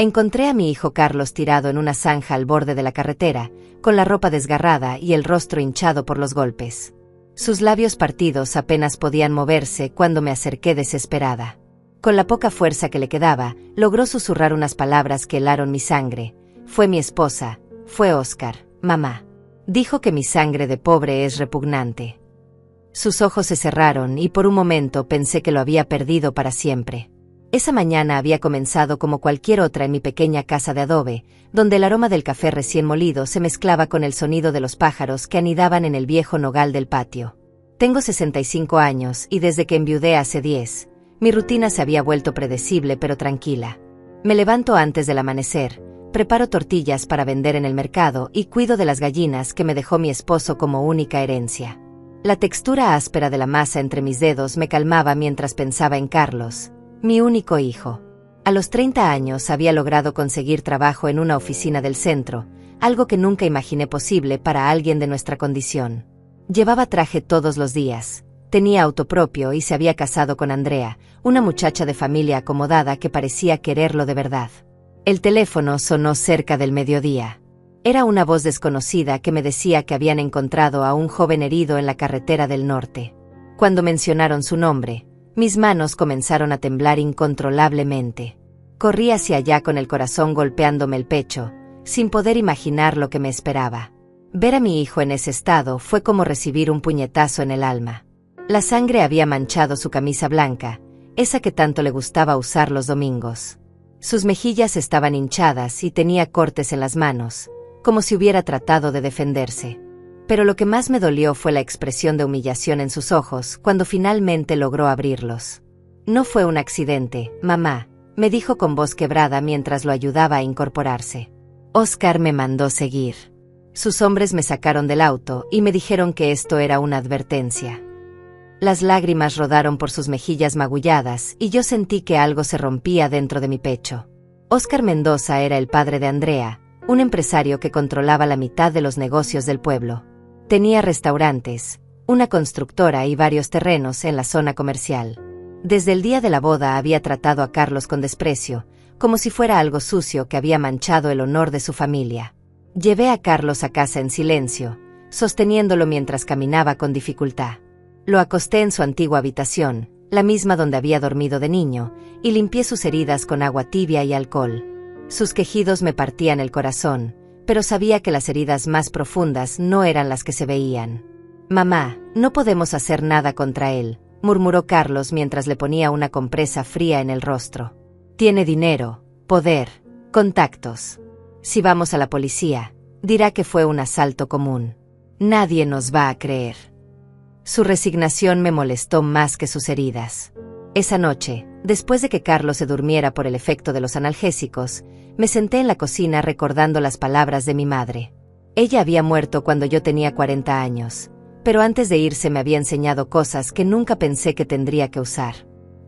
Encontré a mi hijo Carlos tirado en una zanja al borde de la carretera, con la ropa desgarrada y el rostro hinchado por los golpes. Sus labios partidos apenas podían moverse cuando me acerqué desesperada. Con la poca fuerza que le quedaba, logró susurrar unas palabras que helaron mi sangre. Fue mi esposa, fue Óscar, mamá. Dijo que mi sangre de pobre es repugnante. Sus ojos se cerraron y por un momento pensé que lo había perdido para siempre. Esa mañana había comenzado como cualquier otra en mi pequeña casa de adobe, donde el aroma del café recién molido se mezclaba con el sonido de los pájaros que anidaban en el viejo nogal del patio. Tengo 65 años y desde que enviudé hace 10, mi rutina se había vuelto predecible pero tranquila. Me levanto antes del amanecer, preparo tortillas para vender en el mercado y cuido de las gallinas que me dejó mi esposo como única herencia. La textura áspera de la masa entre mis dedos me calmaba mientras pensaba en Carlos, mi único hijo. A los 30 años había logrado conseguir trabajo en una oficina del centro, algo que nunca imaginé posible para alguien de nuestra condición. Llevaba traje todos los días, tenía auto propio y se había casado con Andrea, una muchacha de familia acomodada que parecía quererlo de verdad. El teléfono sonó cerca del mediodía. Era una voz desconocida que me decía que habían encontrado a un joven herido en la carretera del norte. Cuando mencionaron su nombre, mis manos comenzaron a temblar incontrolablemente. Corrí hacia allá con el corazón golpeándome el pecho, sin poder imaginar lo que me esperaba. Ver a mi hijo en ese estado fue como recibir un puñetazo en el alma. La sangre había manchado su camisa blanca, esa que tanto le gustaba usar los domingos. Sus mejillas estaban hinchadas y tenía cortes en las manos, como si hubiera tratado de defenderse. Pero lo que más me dolió fue la expresión de humillación en sus ojos cuando finalmente logró abrirlos. No fue un accidente, mamá, me dijo con voz quebrada mientras lo ayudaba a incorporarse. Óscar me mandó seguir. Sus hombres me sacaron del auto y me dijeron que esto era una advertencia. Las lágrimas rodaron por sus mejillas magulladas y yo sentí que algo se rompía dentro de mi pecho. Óscar Mendoza era el padre de Andrea, un empresario que controlaba la mitad de los negocios del pueblo. Tenía restaurantes, una constructora y varios terrenos en la zona comercial. Desde el día de la boda había tratado a Carlos con desprecio, como si fuera algo sucio que había manchado el honor de su familia. Llevé a Carlos a casa en silencio, sosteniéndolo mientras caminaba con dificultad. Lo acosté en su antigua habitación, la misma donde había dormido de niño, y limpié sus heridas con agua tibia y alcohol. Sus quejidos me partían el corazón, pero sabía que las heridas más profundas no eran las que se veían. Mamá, no podemos hacer nada contra él, murmuró Carlos mientras le ponía una compresa fría en el rostro. Tiene dinero, poder, contactos. Si vamos a la policía, dirá que fue un asalto común. Nadie nos va a creer. Su resignación me molestó más que sus heridas. Esa noche, después de que Carlos se durmiera por el efecto de los analgésicos, me senté en la cocina recordando las palabras de mi madre. Ella había muerto cuando yo tenía 40 años, pero antes de irse me había enseñado cosas que nunca pensé que tendría que usar.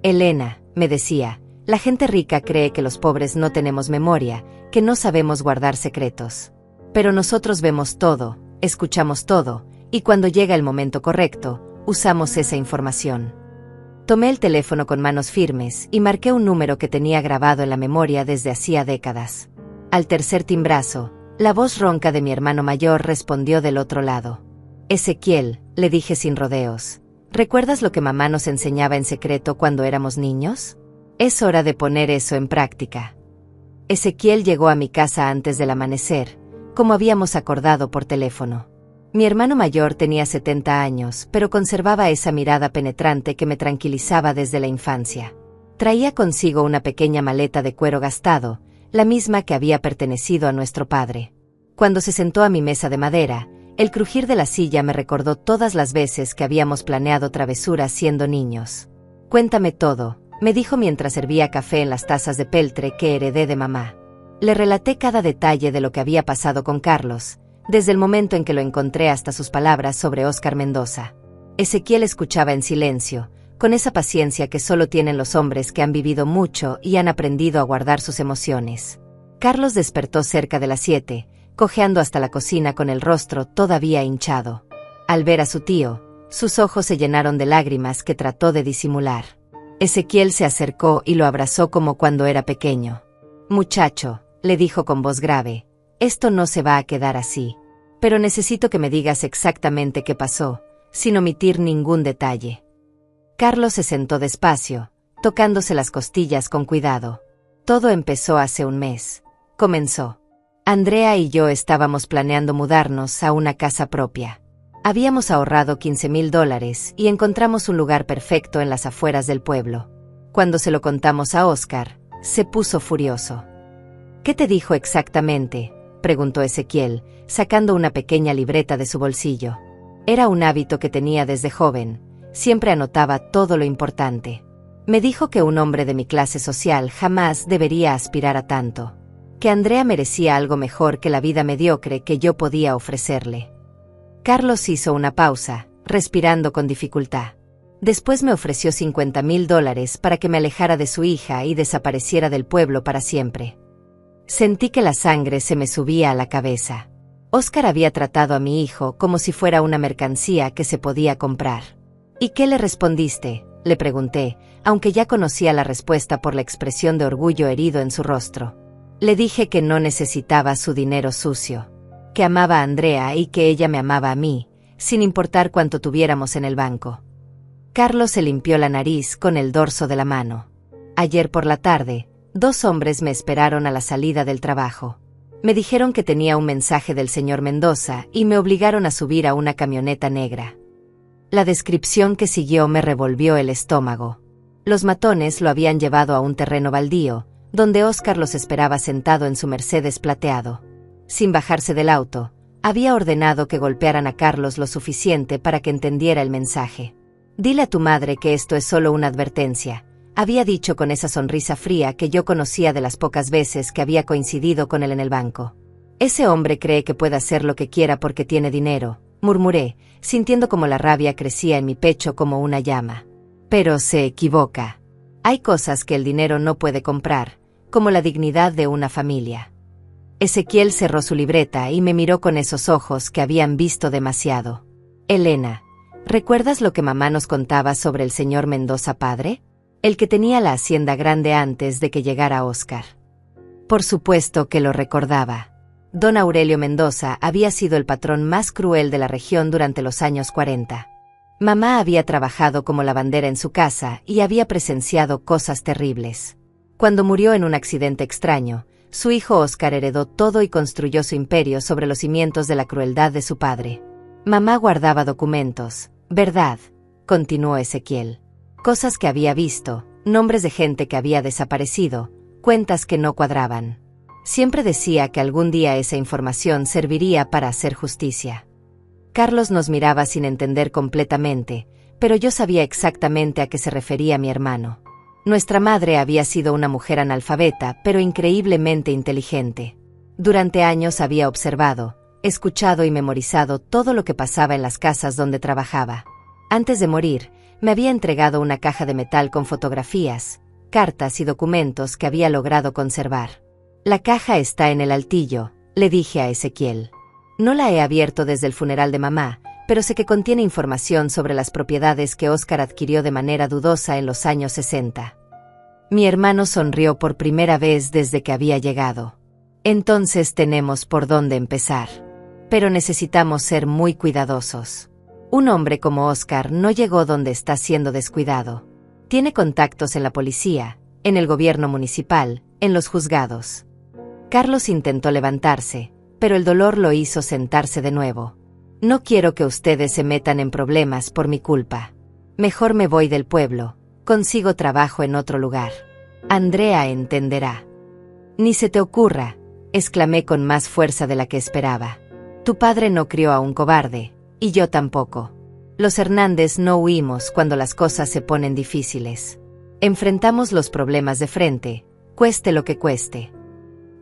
Elena, me decía, la gente rica cree que los pobres no tenemos memoria, que no sabemos guardar secretos. Pero nosotros vemos todo, escuchamos todo, y cuando llega el momento correcto, usamos esa información. Tomé el teléfono con manos firmes y marqué un número que tenía grabado en la memoria desde hacía décadas. Al tercer timbrazo, la voz ronca de mi hermano mayor respondió del otro lado. Ezequiel, le dije sin rodeos, ¿recuerdas lo que mamá nos enseñaba en secreto cuando éramos niños? Es hora de poner eso en práctica. Ezequiel llegó a mi casa antes del amanecer, como habíamos acordado por teléfono. Mi hermano mayor tenía 70 años, pero conservaba esa mirada penetrante que me tranquilizaba desde la infancia. Traía consigo una pequeña maleta de cuero gastado, la misma que había pertenecido a nuestro padre. Cuando se sentó a mi mesa de madera, el crujir de la silla me recordó todas las veces que habíamos planeado travesuras siendo niños. Cuéntame todo, me dijo mientras servía café en las tazas de peltre que heredé de mamá. Le relaté cada detalle de lo que había pasado con Carlos, desde el momento en que lo encontré hasta sus palabras sobre Óscar Mendoza. Ezequiel escuchaba en silencio, con esa paciencia que solo tienen los hombres que han vivido mucho y han aprendido a guardar sus emociones. Carlos despertó cerca de las 7, cojeando hasta la cocina con el rostro todavía hinchado. Al ver a su tío, sus ojos se llenaron de lágrimas que trató de disimular. Ezequiel se acercó y lo abrazó como cuando era pequeño. Muchacho, le dijo con voz grave, esto no se va a quedar así. Pero necesito que me digas exactamente qué pasó, sin omitir ningún detalle. Carlos se sentó despacio, tocándose las costillas con cuidado. Todo empezó hace un mes. Comenzó. Andrea y yo estábamos planeando mudarnos a una casa propia. Habíamos ahorrado $15,000 y encontramos un lugar perfecto en las afueras del pueblo. Cuando se lo contamos a Óscar, se puso furioso. ¿Qué te dijo exactamente?, preguntó Ezequiel, sacando una pequeña libreta de su bolsillo. Era un hábito que tenía desde joven, siempre anotaba todo lo importante. Me dijo que un hombre de mi clase social jamás debería aspirar a tanto, que Andrea merecía algo mejor que la vida mediocre que yo podía ofrecerle. Carlos hizo una pausa, respirando con dificultad. Después me ofreció $50,000 para que me alejara de su hija y desapareciera del pueblo para siempre. Sentí que la sangre se me subía a la cabeza. Óscar había tratado a mi hijo como si fuera una mercancía que se podía comprar. ¿Y qué le respondiste?, le pregunté, aunque ya conocía la respuesta por la expresión de orgullo herido en su rostro. Le dije que no necesitaba su dinero sucio, que amaba a Andrea y que ella me amaba a mí, sin importar cuánto tuviéramos en el banco. Carlos se limpió la nariz con el dorso de la mano. Ayer por la tarde, 2 hombres me esperaron a la salida del trabajo. Me dijeron que tenía un mensaje del señor Mendoza y me obligaron a subir a una camioneta negra. La descripción que siguió me revolvió el estómago. Los matones lo habían llevado a un terreno baldío, donde Óscar los esperaba sentado en su Mercedes plateado. Sin bajarse del auto, había ordenado que golpearan a Carlos lo suficiente para que entendiera el mensaje. «Dile a tu madre que esto es solo una advertencia», había dicho con esa sonrisa fría que yo conocía de las pocas veces que había coincidido con él en el banco. «Ese hombre cree que puede hacer lo que quiera porque tiene dinero», murmuré, sintiendo como la rabia crecía en mi pecho como una llama. Pero se equivoca. Hay cosas que el dinero no puede comprar, como la dignidad de una familia. Ezequiel cerró su libreta y me miró con esos ojos que habían visto demasiado. «Elena, ¿recuerdas lo que mamá nos contaba sobre el señor Mendoza padre? El que tenía la hacienda grande antes de que llegara Óscar». Por supuesto que lo recordaba. Don Aurelio Mendoza había sido el patrón más cruel de la región durante los años 40. Mamá había trabajado como lavandera en su casa y había presenciado cosas terribles. Cuando murió en un accidente extraño, su hijo Óscar heredó todo y construyó su imperio sobre los cimientos de la crueldad de su padre. Mamá guardaba documentos, ¿verdad?, continuó Ezequiel. Cosas que había visto, nombres de gente que había desaparecido, cuentas que no cuadraban. Siempre decía que algún día esa información serviría para hacer justicia. Carlos nos miraba sin entender completamente, pero yo sabía exactamente a qué se refería mi hermano. Nuestra madre había sido una mujer analfabeta, pero increíblemente inteligente. Durante años había observado, escuchado y memorizado todo lo que pasaba en las casas donde trabajaba. Antes de morir, me había entregado una caja de metal con fotografías, cartas y documentos que había logrado conservar. «La caja está en el altillo», le dije a Ezequiel. «No la he abierto desde el funeral de mamá, pero sé que contiene información sobre las propiedades que Óscar adquirió de manera dudosa en los años 60. Mi hermano sonrió por primera vez desde que había llegado. «Entonces tenemos por dónde empezar. Pero necesitamos ser muy cuidadosos. Un hombre como Óscar no llegó donde está siendo descuidado. Tiene contactos en la policía, en el gobierno municipal, en los juzgados». Carlos intentó levantarse, pero el dolor lo hizo sentarse de nuevo. «No quiero que ustedes se metan en problemas por mi culpa. Mejor me voy del pueblo, consigo trabajo en otro lugar. Andrea entenderá». «Ni se te ocurra», exclamé con más fuerza de la que esperaba. «Tu padre no crió a un cobarde, y yo tampoco. Los Hernández no huimos cuando las cosas se ponen difíciles. Enfrentamos los problemas de frente, cueste lo que cueste».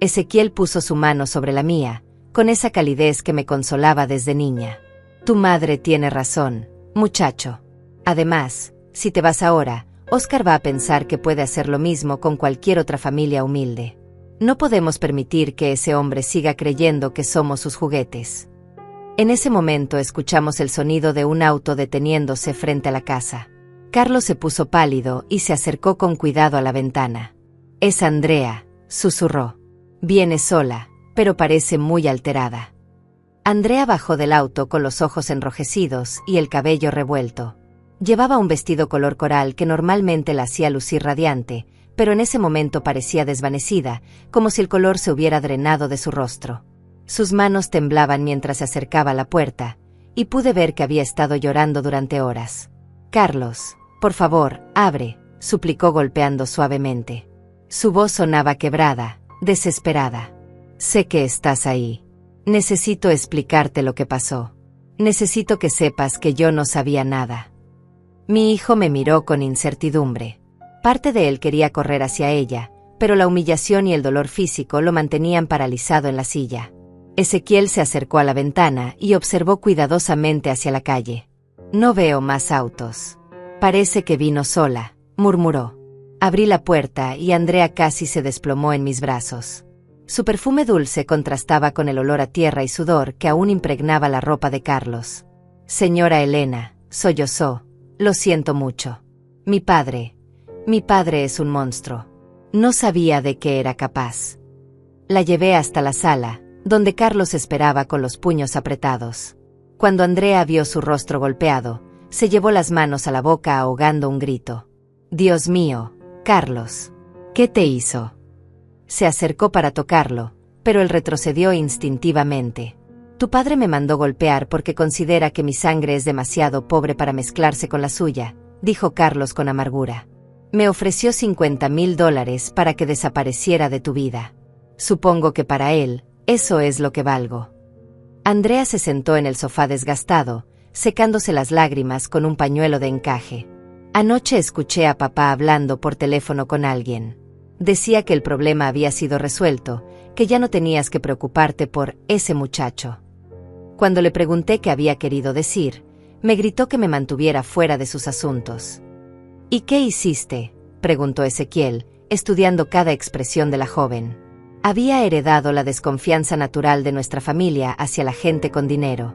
Ezequiel puso su mano sobre la mía, con esa calidez que me consolaba desde niña. «Tu madre tiene razón, muchacho. Además, si te vas ahora, Óscar va a pensar que puede hacer lo mismo con cualquier otra familia humilde. No podemos permitir que ese hombre siga creyendo que somos sus juguetes». En ese momento escuchamos el sonido de un auto deteniéndose frente a la casa. Carlos se puso pálido y se acercó con cuidado a la ventana. «Es Andrea», susurró. Viene sola, pero parece muy alterada. Andrea bajó del auto con los ojos enrojecidos y el cabello revuelto. Llevaba un vestido color coral que normalmente la hacía lucir radiante, pero en ese momento parecía desvanecida, como si el color se hubiera drenado de su rostro. Sus manos temblaban mientras se acercaba a la puerta, y pude ver que había estado llorando durante horas. Carlos, por favor, abre, suplicó golpeando suavemente. Su voz sonaba quebrada, desesperada. Sé que estás ahí. Necesito explicarte lo que pasó. Necesito que sepas que yo no sabía nada. Mi hijo me miró con incertidumbre. Parte de él quería correr hacia ella, pero la humillación y el dolor físico lo mantenían paralizado en la silla. Ezequiel se acercó a la ventana y observó cuidadosamente hacia la calle. No veo más autos. Parece que vino sola, murmuró. Abrí la puerta y Andrea casi se desplomó en mis brazos. Su perfume dulce contrastaba con el olor a tierra y sudor que aún impregnaba la ropa de Carlos. Señora Elena, sollozó, lo siento mucho. Mi padre es un monstruo. No sabía de qué era capaz. La llevé hasta la sala, donde Carlos esperaba con los puños apretados. Cuando Andrea vio su rostro golpeado, se llevó las manos a la boca ahogando un grito. Dios mío, Carlos, ¿qué te hizo? Se acercó para tocarlo, pero él retrocedió instintivamente. Tu padre me mandó golpear porque considera que mi sangre es demasiado pobre para mezclarse con la suya, dijo Carlos con amargura. Me ofreció $50,000 para que desapareciera de tu vida. Supongo que para él, eso es lo que valgo. Andrea se sentó en el sofá desgastado, secándose las lágrimas con un pañuelo de encaje. Anoche escuché a papá hablando por teléfono con alguien. Decía que el problema había sido resuelto, que ya no tenías que preocuparte por ese muchacho. Cuando le pregunté qué había querido decir, me gritó que me mantuviera fuera de sus asuntos. ¿Y qué hiciste?, preguntó Ezequiel, estudiando cada expresión de la joven. Había heredado la desconfianza natural de nuestra familia hacia la gente con dinero.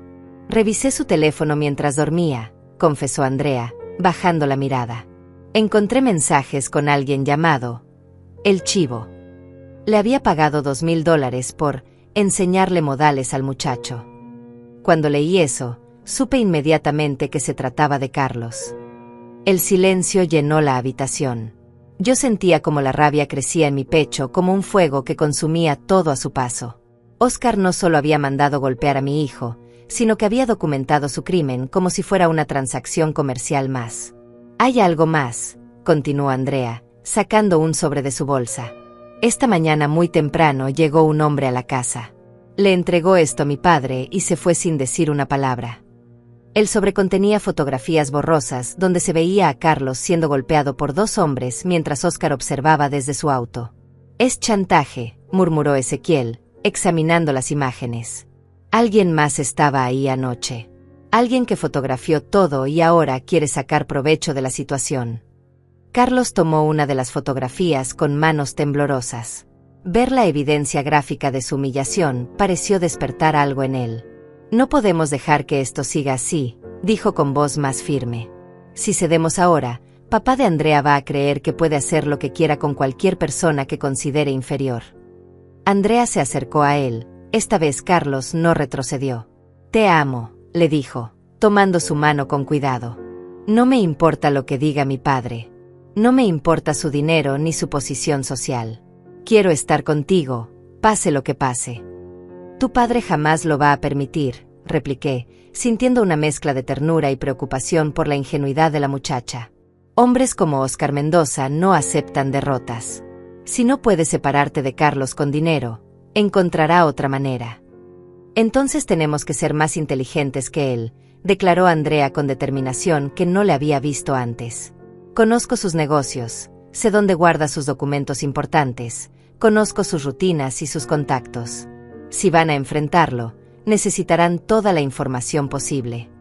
Revisé su teléfono mientras dormía, confesó Andrea, bajando la mirada. Encontré mensajes con alguien llamado El Chivo. Le había pagado $2,000 por enseñarle modales al muchacho. Cuando leí eso, supe inmediatamente que se trataba de Carlos. El silencio llenó la habitación. Yo sentía como la rabia crecía en mi pecho como un fuego que consumía todo a su paso. Oscar no solo había mandado golpear a mi hijo, sino que había documentado su crimen como si fuera una transacción comercial más. Hay algo más, continuó Andrea, sacando un sobre de su bolsa. Esta mañana muy temprano llegó un hombre a la casa. Le entregó esto a mi padre y se fue sin decir una palabra. El sobre contenía fotografías borrosas donde se veía a Carlos siendo golpeado por dos hombres mientras Oscar observaba desde su auto. Es chantaje, murmuró Ezequiel, examinando las imágenes. Alguien más estaba ahí anoche. Alguien que fotografió todo y ahora quiere sacar provecho de la situación. Carlos tomó una de las fotografías con manos temblorosas. Ver la evidencia gráfica de su humillación pareció despertar algo en él. No podemos dejar que esto siga así, dijo con voz más firme. Si cedemos ahora, papá de Andrea va a creer que puede hacer lo que quiera con cualquier persona que considere inferior. Andrea se acercó a él, esta vez Carlos no retrocedió. Te amo, le dijo, tomando su mano con cuidado. No me importa lo que diga mi padre. No me importa su dinero ni su posición social. Quiero estar contigo, pase lo que pase. Tu padre jamás lo va a permitir, repliqué, sintiendo una mezcla de ternura y preocupación por la ingenuidad de la muchacha. Hombres como Oscar Mendoza no aceptan derrotas. Si no puedes separarte de Carlos con dinero, encontrará otra manera. Entonces tenemos que ser más inteligentes que él, declaró Andrea con determinación que no le había visto antes. Conozco sus negocios, sé dónde guarda sus documentos importantes, conozco sus rutinas y sus contactos. Si van a enfrentarlo, necesitarán toda la información posible.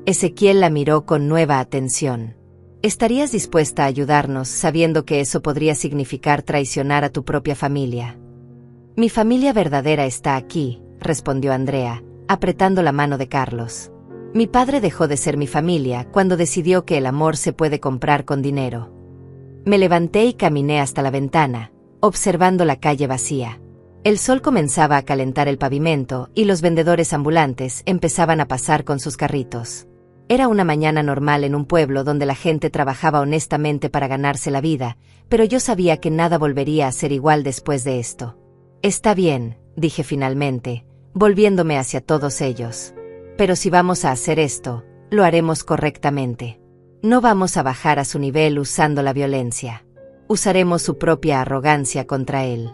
Ezequiel la miró con nueva atención. ¿Estarías dispuesta a ayudarnos sabiendo que eso podría significar traicionar a tu propia familia? Mi familia verdadera está aquí, respondió Andrea, apretando la mano de Carlos. Mi padre dejó de ser mi familia cuando decidió que el amor se puede comprar con dinero. Me levanté y caminé hasta la ventana, observando la calle vacía. El sol comenzaba a calentar el pavimento y los vendedores ambulantes empezaban a pasar con sus carritos. Era una mañana normal en un pueblo donde la gente trabajaba honestamente para ganarse la vida, pero yo sabía que nada volvería a ser igual después de esto. Está bien, dije finalmente, volviéndome hacia todos ellos. Pero si vamos a hacer esto, lo haremos correctamente. No vamos a bajar a su nivel usando la violencia. Usaremos su propia arrogancia contra él.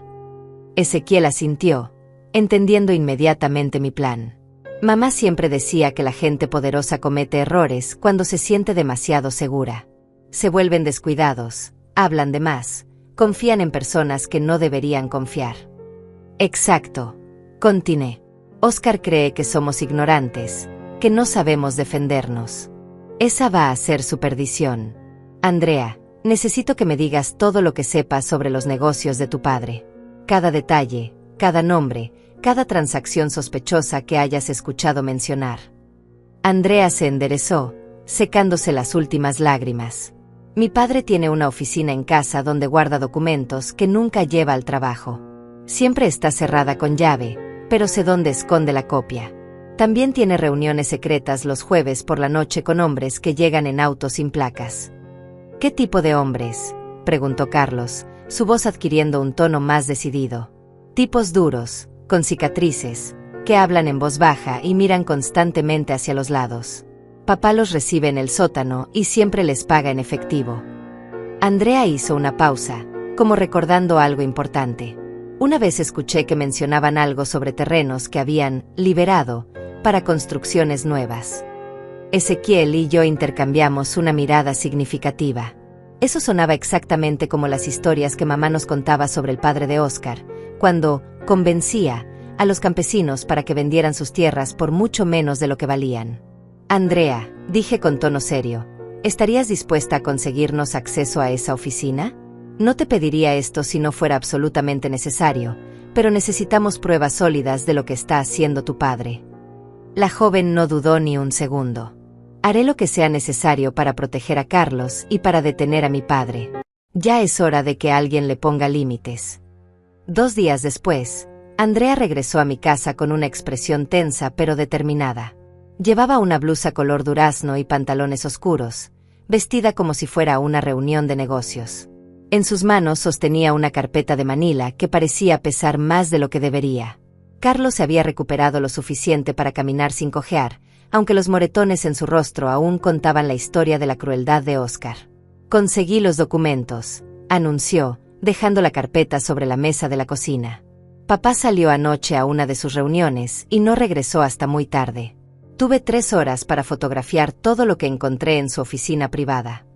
Ezequiel asintió, entendiendo inmediatamente mi plan. Mamá siempre decía que la gente poderosa comete errores cuando se siente demasiado segura. Se vuelven descuidados, hablan de más, confían en personas que no deberían confiar. Exacto, continué. Oscar cree que somos ignorantes, que no sabemos defendernos. Esa va a ser su perdición. Andrea, necesito que me digas todo lo que sepas sobre los negocios de tu padre. Cada detalle, cada nombre, cada transacción sospechosa que hayas escuchado mencionar. Andrea se enderezó, secándose las últimas lágrimas. Mi padre tiene una oficina en casa donde guarda documentos que nunca lleva al trabajo. Siempre está cerrada con llave, pero sé dónde esconde la copia. También tiene reuniones secretas los jueves por la noche con hombres que llegan en autos sin placas. ¿Qué tipo de hombres?, preguntó Carlos, su voz adquiriendo un tono más decidido. Tipos duros, con cicatrices, que hablan en voz baja y miran constantemente hacia los lados. Papá los recibe en el sótano y siempre les paga en efectivo. Andrea hizo una pausa, como recordando algo importante. Una vez escuché que mencionaban algo sobre terrenos que habían liberado para construcciones nuevas. Ezequiel y yo intercambiamos una mirada significativa. Eso sonaba exactamente como las historias que mamá nos contaba sobre el padre de Oscar, cuando convencía a los campesinos para que vendieran sus tierras por mucho menos de lo que valían. Andrea, dije con tono serio, ¿estarías dispuesta a conseguirnos acceso a esa oficina? No te pediría esto si no fuera absolutamente necesario, pero necesitamos pruebas sólidas de lo que está haciendo tu padre. La joven no dudó ni un segundo. Haré lo que sea necesario para proteger a Carlos y para detener a mi padre. Ya es hora de que alguien le ponga límites. 2 días después, Andrea regresó a mi casa con una expresión tensa pero determinada. Llevaba una blusa color durazno y pantalones oscuros, vestida como si fuera a una reunión de negocios. En sus manos sostenía una carpeta de Manila que parecía pesar más de lo que debería. Carlos se había recuperado lo suficiente para caminar sin cojear, aunque los moretones en su rostro aún contaban la historia de la crueldad de Oscar. Conseguí los documentos, anunció, dejando la carpeta sobre la mesa de la cocina. Papá salió anoche a una de sus reuniones y no regresó hasta muy tarde. Tuve 3 horas para fotografiar todo lo que encontré en su oficina privada.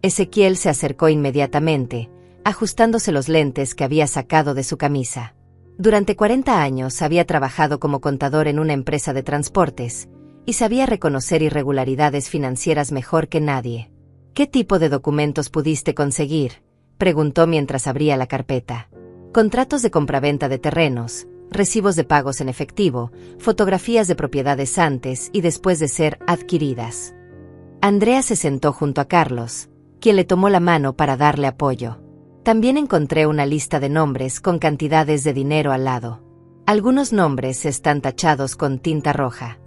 Ezequiel se acercó inmediatamente, ajustándose los lentes que había sacado de su camisa. Durante 40 años había trabajado como contador en una empresa de transportes, y sabía reconocer irregularidades financieras mejor que nadie. ¿Qué tipo de documentos pudiste conseguir?, preguntó mientras abría la carpeta. Contratos de compraventa de terrenos, recibos de pagos en efectivo, fotografías de propiedades antes y después de ser adquiridas. Andrea se sentó junto a Carlos, quien le tomó la mano para darle apoyo. También encontré una lista de nombres con cantidades de dinero al lado. Algunos nombres están tachados con tinta roja.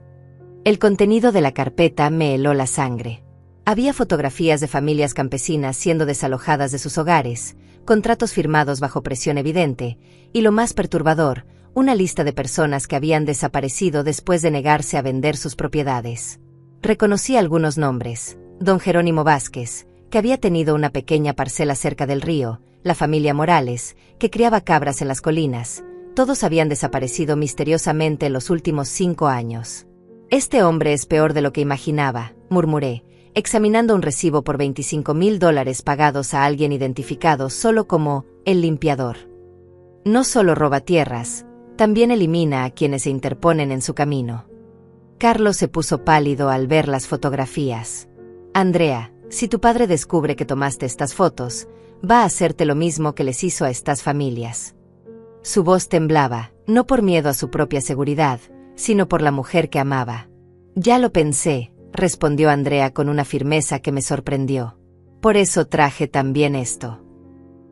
El contenido de la carpeta me heló la sangre. Había fotografías de familias campesinas siendo desalojadas de sus hogares, contratos firmados bajo presión evidente, y lo más perturbador, una lista de personas que habían desaparecido después de negarse a vender sus propiedades. Reconocí algunos nombres: don Jerónimo Vázquez, que había tenido una pequeña parcela cerca del río, la familia Morales, que criaba cabras en las colinas. Todos habían desaparecido misteriosamente en los últimos 5 años. Este hombre es peor de lo que imaginaba, murmuré, examinando un recibo por $25,000 pagados a alguien identificado solo como el limpiador. No solo roba tierras, también elimina a quienes se interponen en su camino. Carlos se puso pálido al ver las fotografías. Andrea, si tu padre descubre que tomaste estas fotos, va a hacerte lo mismo que les hizo a estas familias. Su voz temblaba, no por miedo a su propia seguridad, sino por la mujer que amaba. Ya lo pensé, respondió Andrea con una firmeza que me sorprendió. Por eso traje también esto.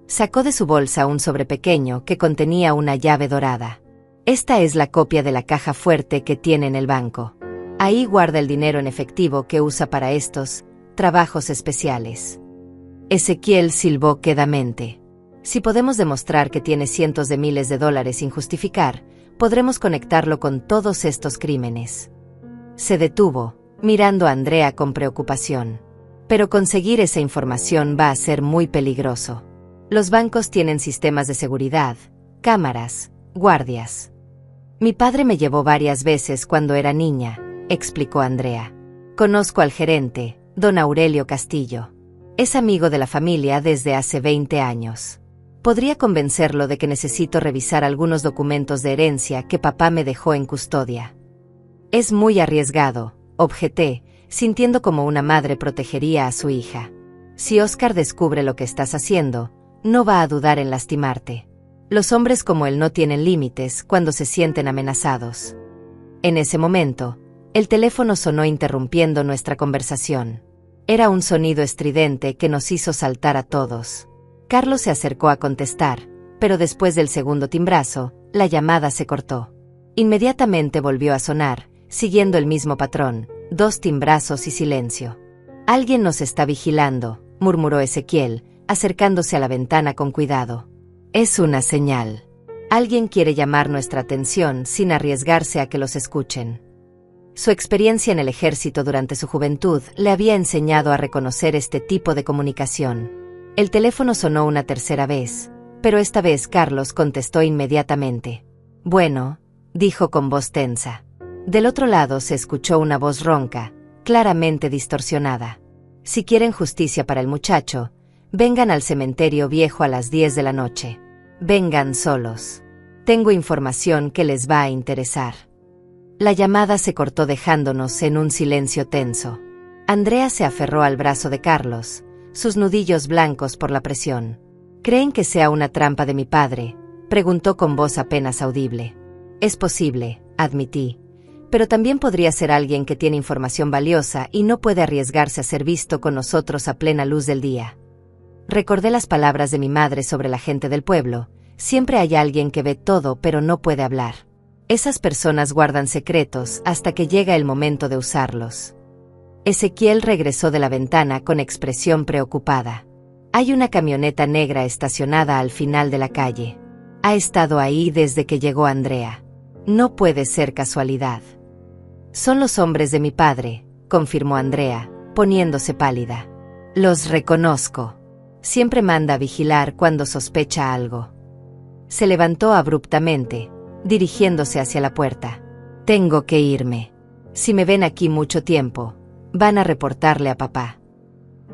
Sacó de su bolsa un sobre pequeño que contenía una llave dorada. Esta es la copia de la caja fuerte que tiene en el banco. Ahí guarda el dinero en efectivo que usa para estos trabajos especiales. Ezequiel silbó quedamente. Si podemos demostrar que tiene cientos de miles de dólares sin justificar, podremos conectarlo con todos estos crímenes. Se detuvo, mirando a Andrea con preocupación. Pero conseguir esa información va a ser muy peligroso. Los bancos tienen sistemas de seguridad, cámaras, guardias. Mi padre me llevó varias veces cuando era niña, explicó Andrea. Conozco al gerente, don Aurelio Castillo. Es amigo de la familia desde hace 20 años. Podría convencerlo de que necesito revisar algunos documentos de herencia que papá me dejó en custodia. Es muy arriesgado, objeté, sintiendo como una madre protegería a su hija. Si Oscar descubre lo que estás haciendo, no va a dudar en lastimarte. Los hombres como él no tienen límites cuando se sienten amenazados. En ese momento, el teléfono sonó interrumpiendo nuestra conversación. Era un sonido estridente que nos hizo saltar a todos. Carlos se acercó a contestar, pero después del segundo timbrazo, la llamada se cortó. Inmediatamente volvió a sonar, siguiendo el mismo patrón, 2 timbrazos y silencio. Alguien nos está vigilando, murmuró Ezequiel, acercándose a la ventana con cuidado. Es una señal. Alguien quiere llamar nuestra atención sin arriesgarse a que los escuchen. Su experiencia en el ejército durante su juventud le había enseñado a reconocer este tipo de comunicación. El teléfono sonó una tercera vez, pero esta vez Carlos contestó inmediatamente. Bueno, dijo con voz tensa. Del otro lado se escuchó una voz ronca, claramente distorsionada. Si quieren justicia para el muchacho, vengan al cementerio viejo a las 10 de la noche. Vengan solos. Tengo información que les va a interesar. La llamada se cortó dejándonos en un silencio tenso. Andrea se aferró al brazo de Carlos, sus nudillos blancos por la presión. ¿Creen que sea una trampa de mi padre?, preguntó con voz apenas audible. Es posible, admití. Pero también podría ser alguien que tiene información valiosa y no puede arriesgarse a ser visto con nosotros a plena luz del día. Recordé las palabras de mi madre sobre la gente del pueblo. Siempre hay alguien que ve todo pero no puede hablar. Esas personas guardan secretos hasta que llega el momento de usarlos. Ezequiel regresó de la ventana con expresión preocupada. Hay una camioneta negra estacionada al final de la calle. Ha estado ahí desde que llegó Andrea. No puede ser casualidad. Son los hombres de mi padre, confirmó Andrea, poniéndose pálida. Los reconozco. Siempre manda a vigilar cuando sospecha algo. Se levantó abruptamente, dirigiéndose hacia la puerta. Tengo que irme. Si me ven aquí mucho tiempo, van a reportarle a papá.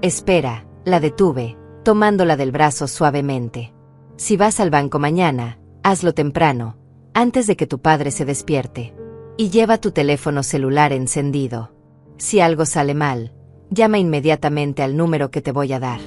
Espera, la detuve, tomándola del brazo suavemente. Si vas al banco mañana, hazlo temprano, antes de que tu padre se despierte. Y lleva tu teléfono celular encendido. Si algo sale mal, llama inmediatamente al número que te voy a dar.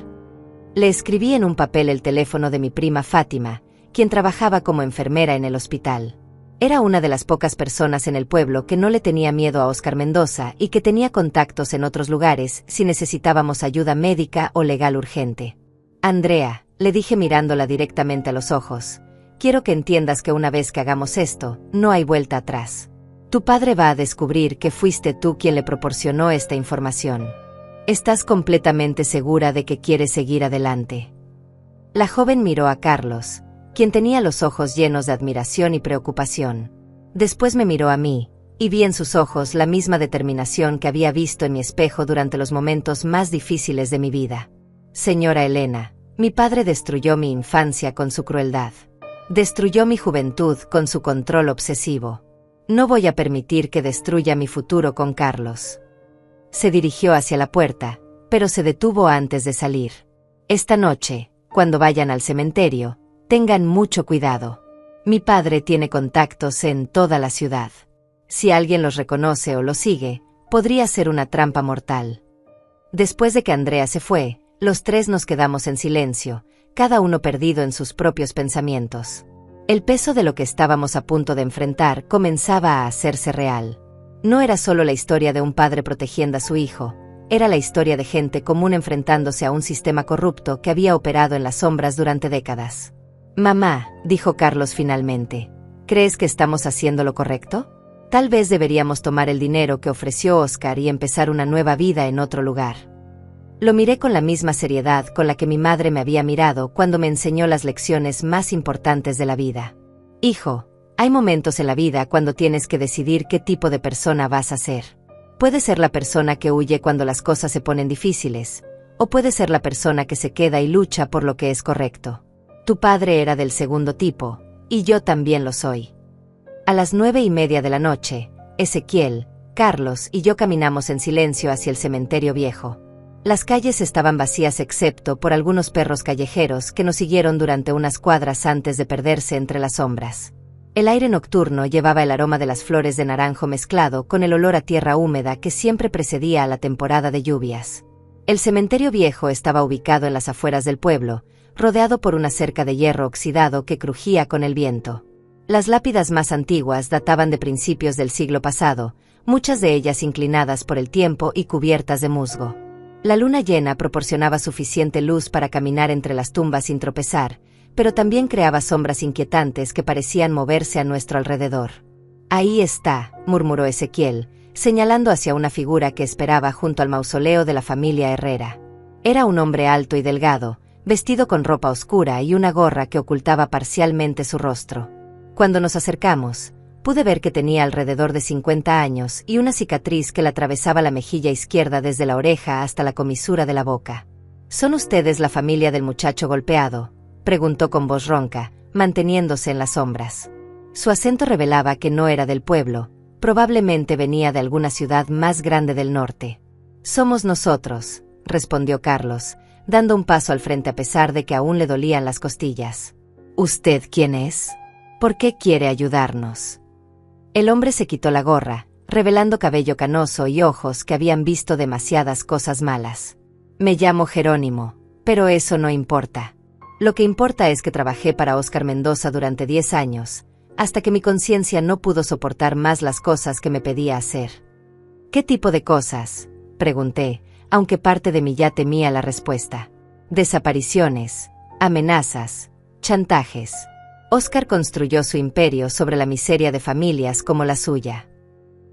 Le escribí en un papel el teléfono de mi prima Fátima, quien trabajaba como enfermera en el hospital. Era una de las pocas personas en el pueblo que no le tenía miedo a Oscar Mendoza y que tenía contactos en otros lugares si necesitábamos ayuda médica o legal urgente. Andrea, le dije mirándola directamente a los ojos, quiero que entiendas que una vez que hagamos esto, no hay vuelta atrás. Tu padre va a descubrir que fuiste tú quien le proporcionó esta información. ¿Estás completamente segura de que quieres seguir adelante? La joven miró a Carlos, quien tenía los ojos llenos de admiración y preocupación. Después me miró a mí, y vi en sus ojos la misma determinación que había visto en mi espejo durante los momentos más difíciles de mi vida. Señora Elena, mi padre destruyó mi infancia con su crueldad. Destruyó mi juventud con su control obsesivo. No voy a permitir que destruya mi futuro con Carlos. Se dirigió hacia la puerta, pero se detuvo antes de salir. Esta noche, cuando vayan al cementerio, tengan mucho cuidado. Mi padre tiene contactos en toda la ciudad. Si alguien los reconoce o los sigue, podría ser una trampa mortal. Después de que Andrea se fue, los tres nos quedamos en silencio, cada uno perdido en sus propios pensamientos. El peso de lo que estábamos a punto de enfrentar comenzaba a hacerse real. No era solo la historia de un padre protegiendo a su hijo, Era la historia de gente común enfrentándose a un sistema corrupto que había operado en las sombras durante décadas. «Mamá», dijo Carlos finalmente, «¿crees que estamos haciendo lo correcto? Tal vez deberíamos tomar el dinero que ofreció Oscar y empezar una nueva vida en otro lugar». Lo miré con la misma seriedad con la que mi madre me había mirado cuando me enseñó las lecciones más importantes de la vida. «Hijo, hay momentos en la vida cuando tienes que decidir qué tipo de persona vas a ser. Puedes ser la persona que huye cuando las cosas se ponen difíciles, o puedes ser la persona que se queda y lucha por lo que es correcto. Tu padre era del segundo tipo, y yo también lo soy». A las 9:30 de la noche, Ezequiel, Carlos y yo caminamos en silencio hacia el cementerio viejo. Las calles estaban vacías excepto por algunos perros callejeros que nos siguieron durante unas cuadras antes de perderse entre las sombras. El aire nocturno llevaba el aroma de las flores de naranjo mezclado con el olor a tierra húmeda que siempre precedía a la temporada de lluvias. El cementerio viejo estaba ubicado en las afueras del pueblo, rodeado por una cerca de hierro oxidado que crujía con el viento. Las lápidas más antiguas databan de principios del siglo pasado, muchas de ellas inclinadas por el tiempo y cubiertas de musgo. La luna llena proporcionaba suficiente luz para caminar entre las tumbas sin tropezar, pero también creaba sombras inquietantes que parecían moverse a nuestro alrededor. «Ahí está», murmuró Ezequiel, señalando hacia una figura que esperaba junto al mausoleo de la familia Herrera. Era un hombre alto y delgado, vestido con ropa oscura y una gorra que ocultaba parcialmente su rostro. Cuando nos acercamos, pude ver que tenía alrededor de 50 años y una cicatriz que le atravesaba la mejilla izquierda desde la oreja hasta la comisura de la boca. «¿Son ustedes la familia del muchacho golpeado?», preguntó con voz ronca, manteniéndose en las sombras. Su acento revelaba que no era del pueblo, probablemente venía de alguna ciudad más grande del norte. «Somos nosotros», respondió Carlos, dando un paso al frente a pesar de que aún le dolían las costillas. «¿Usted quién es? ¿Por qué quiere ayudarnos?». El hombre se quitó la gorra, revelando cabello canoso y ojos que habían visto demasiadas cosas malas. «Me llamo Jerónimo, pero eso no importa. Lo que importa es que trabajé para Óscar Mendoza durante 10 años, hasta que mi conciencia no pudo soportar más las cosas que me pedía hacer». «¿Qué tipo de cosas?», pregunté, aunque parte de mí ya temía la respuesta. «Desapariciones, amenazas, chantajes». Óscar construyó su imperio sobre la miseria de familias como la suya.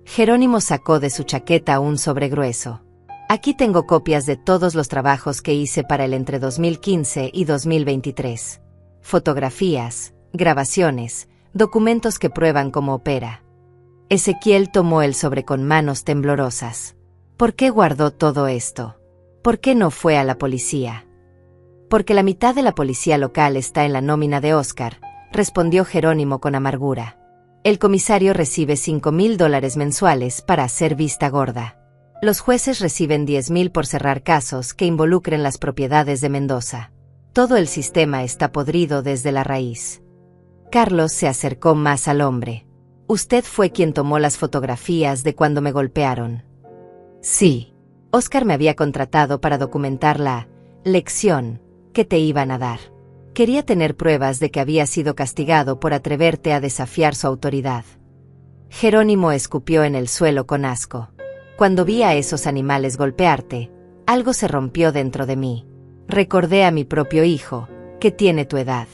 Jerónimo sacó de su chaqueta un sobre grueso. «Aquí tengo copias de todos los trabajos que hice para él entre 2015 y 2023. Fotografías, grabaciones, documentos que prueban cómo opera». Ezequiel tomó el sobre con manos temblorosas. «¿Por qué guardó todo esto? ¿Por qué no fue a la policía?». «Porque la mitad de la policía local está en la nómina de Óscar», respondió Jerónimo con amargura. «El comisario recibe $5,000 mensuales para hacer vista gorda. Los jueces reciben 10,000 por cerrar casos que involucren las propiedades de Mendoza. Todo el sistema está podrido desde la raíz». Carlos se acercó más al hombre. «¿Usted fue quien tomó las fotografías de cuando me golpearon?». «Sí. Óscar me había contratado para documentar la lección que te iban a dar. Quería tener pruebas de que había sido castigado por atreverte a desafiar su autoridad». Jerónimo escupió en el suelo con asco. «Cuando vi a esos animales golpearte, algo se rompió dentro de mí. Recordé a mi propio hijo, que tiene tu edad».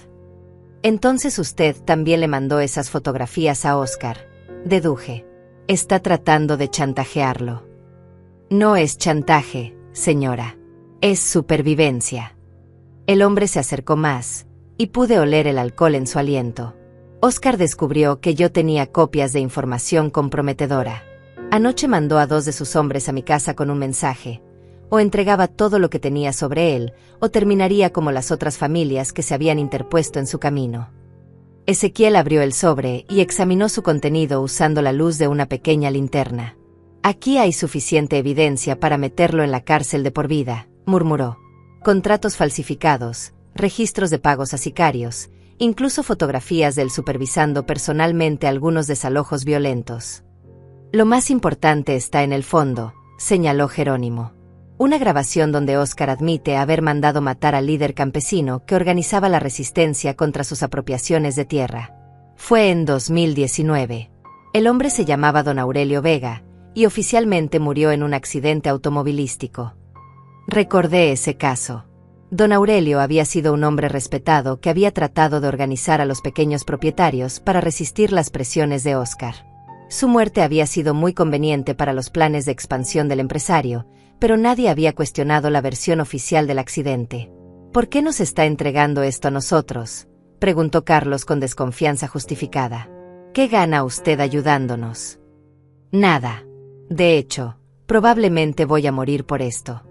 «Entonces usted también le mandó esas fotografías a Óscar», deduje. «Está tratando de chantajearlo». «No es chantaje, señora. Es supervivencia». El hombre se acercó más, y pude oler el alcohol en su aliento. Óscar descubrió que yo tenía copias de información comprometedora. Anoche mandó a 2 de sus hombres a mi casa con un mensaje. O entregaba todo lo que tenía sobre él, o terminaría como las otras familias que se habían interpuesto en su camino. Ezequiel abrió el sobre y examinó su contenido usando la luz de una pequeña linterna. «Aquí hay suficiente evidencia para meterlo en la cárcel de por vida», murmuró. «Contratos falsificados, registros de pagos a sicarios, incluso fotografías de él supervisando personalmente algunos desalojos violentos. Lo más importante está en el fondo», señaló Jerónimo. «Una grabación donde Óscar admite haber mandado matar al líder campesino que organizaba la resistencia contra sus apropiaciones de tierra. Fue en 2019. El hombre se llamaba Don Aurelio Vega, y oficialmente murió en un accidente automovilístico. Recordé ese caso. Don Aurelio había sido un hombre respetado que había tratado de organizar a los pequeños propietarios para resistir las presiones de Óscar. Su muerte había sido muy conveniente para los planes de expansión del empresario, pero nadie había cuestionado la versión oficial del accidente. ¿Por qué nos está entregando esto a nosotros?, preguntó Carlos con desconfianza justificada. ¿Qué gana usted ayudándonos? Nada. De hecho, probablemente voy a morir por esto.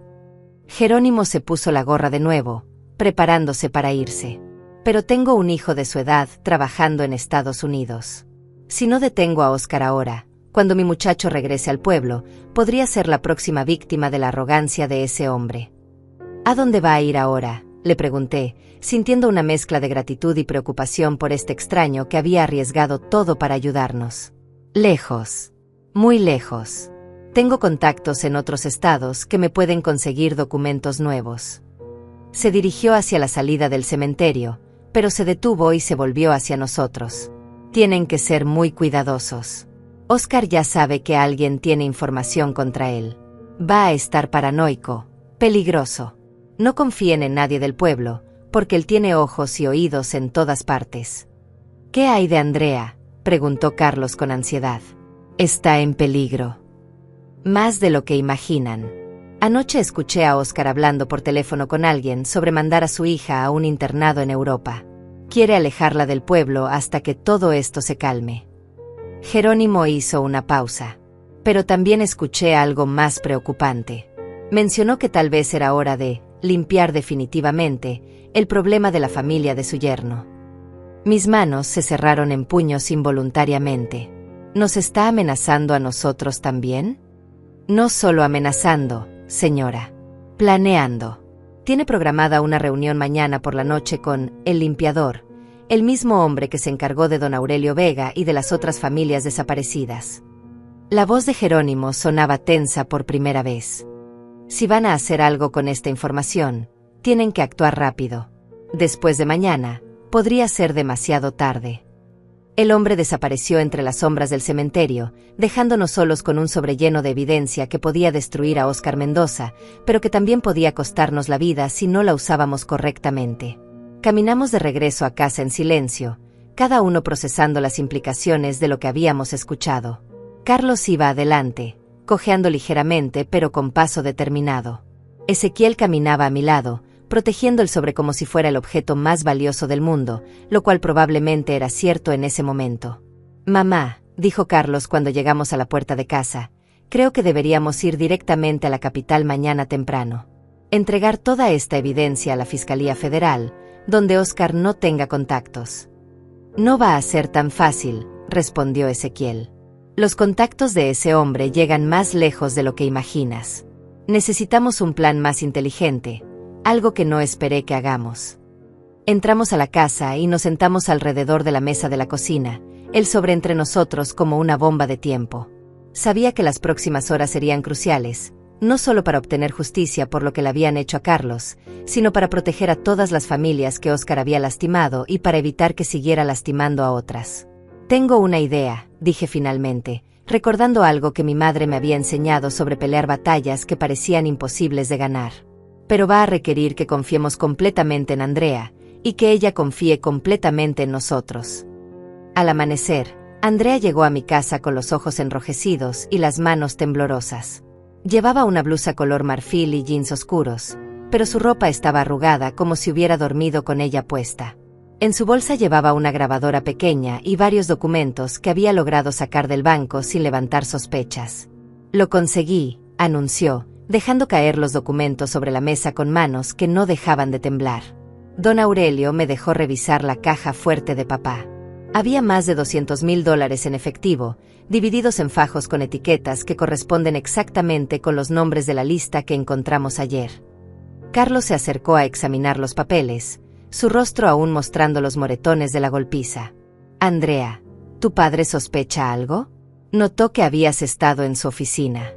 Jerónimo se puso la gorra de nuevo, preparándose para irse. Pero tengo un hijo de su edad trabajando en Estados Unidos. Si no detengo a Óscar ahora, cuando mi muchacho regrese al pueblo, podría ser la próxima víctima de la arrogancia de ese hombre. ¿A dónde va a ir ahora?, le pregunté, sintiendo una mezcla de gratitud y preocupación por este extraño que había arriesgado todo para ayudarnos. Lejos. Muy lejos. Tengo contactos en otros estados que me pueden conseguir documentos nuevos. Se dirigió hacia la salida del cementerio, pero se detuvo y se volvió hacia nosotros. Tienen que ser muy cuidadosos. Óscar ya sabe que alguien tiene información contra él. Va a estar paranoico, peligroso. No confíen en nadie del pueblo, porque él tiene ojos y oídos en todas partes. ¿Qué hay de Andrea?, preguntó Carlos con ansiedad. Está en peligro. Más de lo que imaginan. Anoche escuché a Óscar hablando por teléfono con alguien sobre mandar a su hija a un internado en Europa. Quiere alejarla del pueblo hasta que todo esto se calme. Jerónimo hizo una pausa. Pero también escuché algo más preocupante. Mencionó que tal vez era hora de limpiar definitivamente el problema de la familia de su yerno. Mis manos se cerraron en puños involuntariamente. ¿Nos está amenazando a nosotros también? No solo amenazando, señora. Planeando. Tiene programada una reunión mañana por la noche con el limpiador, el mismo hombre que se encargó de don Aurelio Vega y de las otras familias desaparecidas. La voz de Jerónimo sonaba tensa por primera vez. Si van a hacer algo con esta información, tienen que actuar rápido. Después de mañana, podría ser demasiado tarde. El hombre desapareció entre las sombras del cementerio, dejándonos solos con un sobre lleno de evidencia que podía destruir a Óscar Mendoza, pero que también podía costarnos la vida si no la usábamos correctamente. Caminamos de regreso a casa en silencio, cada uno procesando las implicaciones de lo que habíamos escuchado. Carlos iba adelante, cojeando ligeramente pero con paso determinado. Ezequiel caminaba a mi lado, protegiendo el sobre como si fuera el objeto más valioso del mundo, lo cual probablemente era cierto en ese momento. «Mamá», dijo Carlos cuando llegamos a la puerta de casa, «creo que deberíamos ir directamente a la capital mañana temprano. Entregar toda esta evidencia a la Fiscalía Federal, donde Óscar no tenga contactos». «No va a ser tan fácil», respondió Ezequiel. «Los contactos de ese hombre llegan más lejos de lo que imaginas. Necesitamos un plan más inteligente, algo que no esperé que hagamos». Entramos a la casa y nos sentamos alrededor de la mesa de la cocina, el sobre entre nosotros como una bomba de tiempo. Sabía que las próximas horas serían cruciales, no solo para obtener justicia por lo que le habían hecho a Carlos, sino para proteger a todas las familias que Óscar había lastimado y para evitar que siguiera lastimando a otras. «Tengo una idea», dije finalmente, recordando algo que mi madre me había enseñado sobre pelear batallas que parecían imposibles de ganar. «Pero va a requerir que confiemos completamente en Andrea, y que ella confíe completamente en nosotros». Al amanecer, Andrea llegó a mi casa con los ojos enrojecidos y las manos temblorosas. Llevaba una blusa color marfil y jeans oscuros, pero su ropa estaba arrugada como si hubiera dormido con ella puesta. En su bolsa llevaba una grabadora pequeña y varios documentos que había logrado sacar del banco sin levantar sospechas. «Lo conseguí», anunció, dejando caer los documentos sobre la mesa con manos que no dejaban de temblar. Don Aurelio me dejó revisar la caja fuerte de papá. Había más de $200,000 en efectivo, divididos en fajos con etiquetas que corresponden exactamente con los nombres de la lista que encontramos ayer. Carlos se acercó a examinar los papeles, su rostro aún mostrando los moretones de la golpiza. «Andrea, ¿tu padre sospecha algo? Notó que habías estado en su oficina».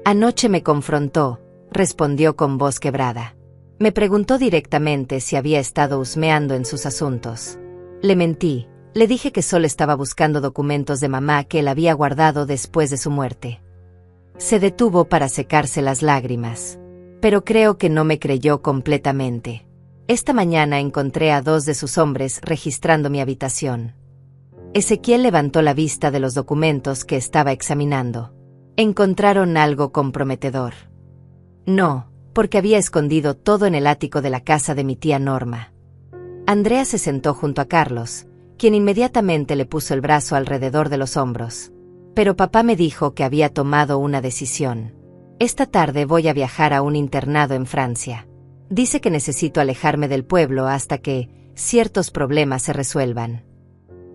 «Anoche me confrontó», respondió con voz quebrada. Me preguntó directamente si había estado husmeando en sus asuntos. Le mentí, le dije que solo estaba buscando documentos de mamá que él había guardado después de su muerte. Se detuvo para secarse las lágrimas. Pero creo que no me creyó completamente. Esta mañana encontré a 2 de sus hombres registrando mi habitación. Ezequiel levantó la vista de los documentos que estaba examinando. ¿Encontraron algo comprometedor? No, porque había escondido todo en el ático de la casa de mi tía Norma. Andrea se sentó junto a Carlos, quien inmediatamente le puso el brazo alrededor de los hombros. Pero papá me dijo que había tomado una decisión. Esta tarde voy a viajar a un internado en Francia. Dice que necesito alejarme del pueblo hasta que ciertos problemas se resuelvan.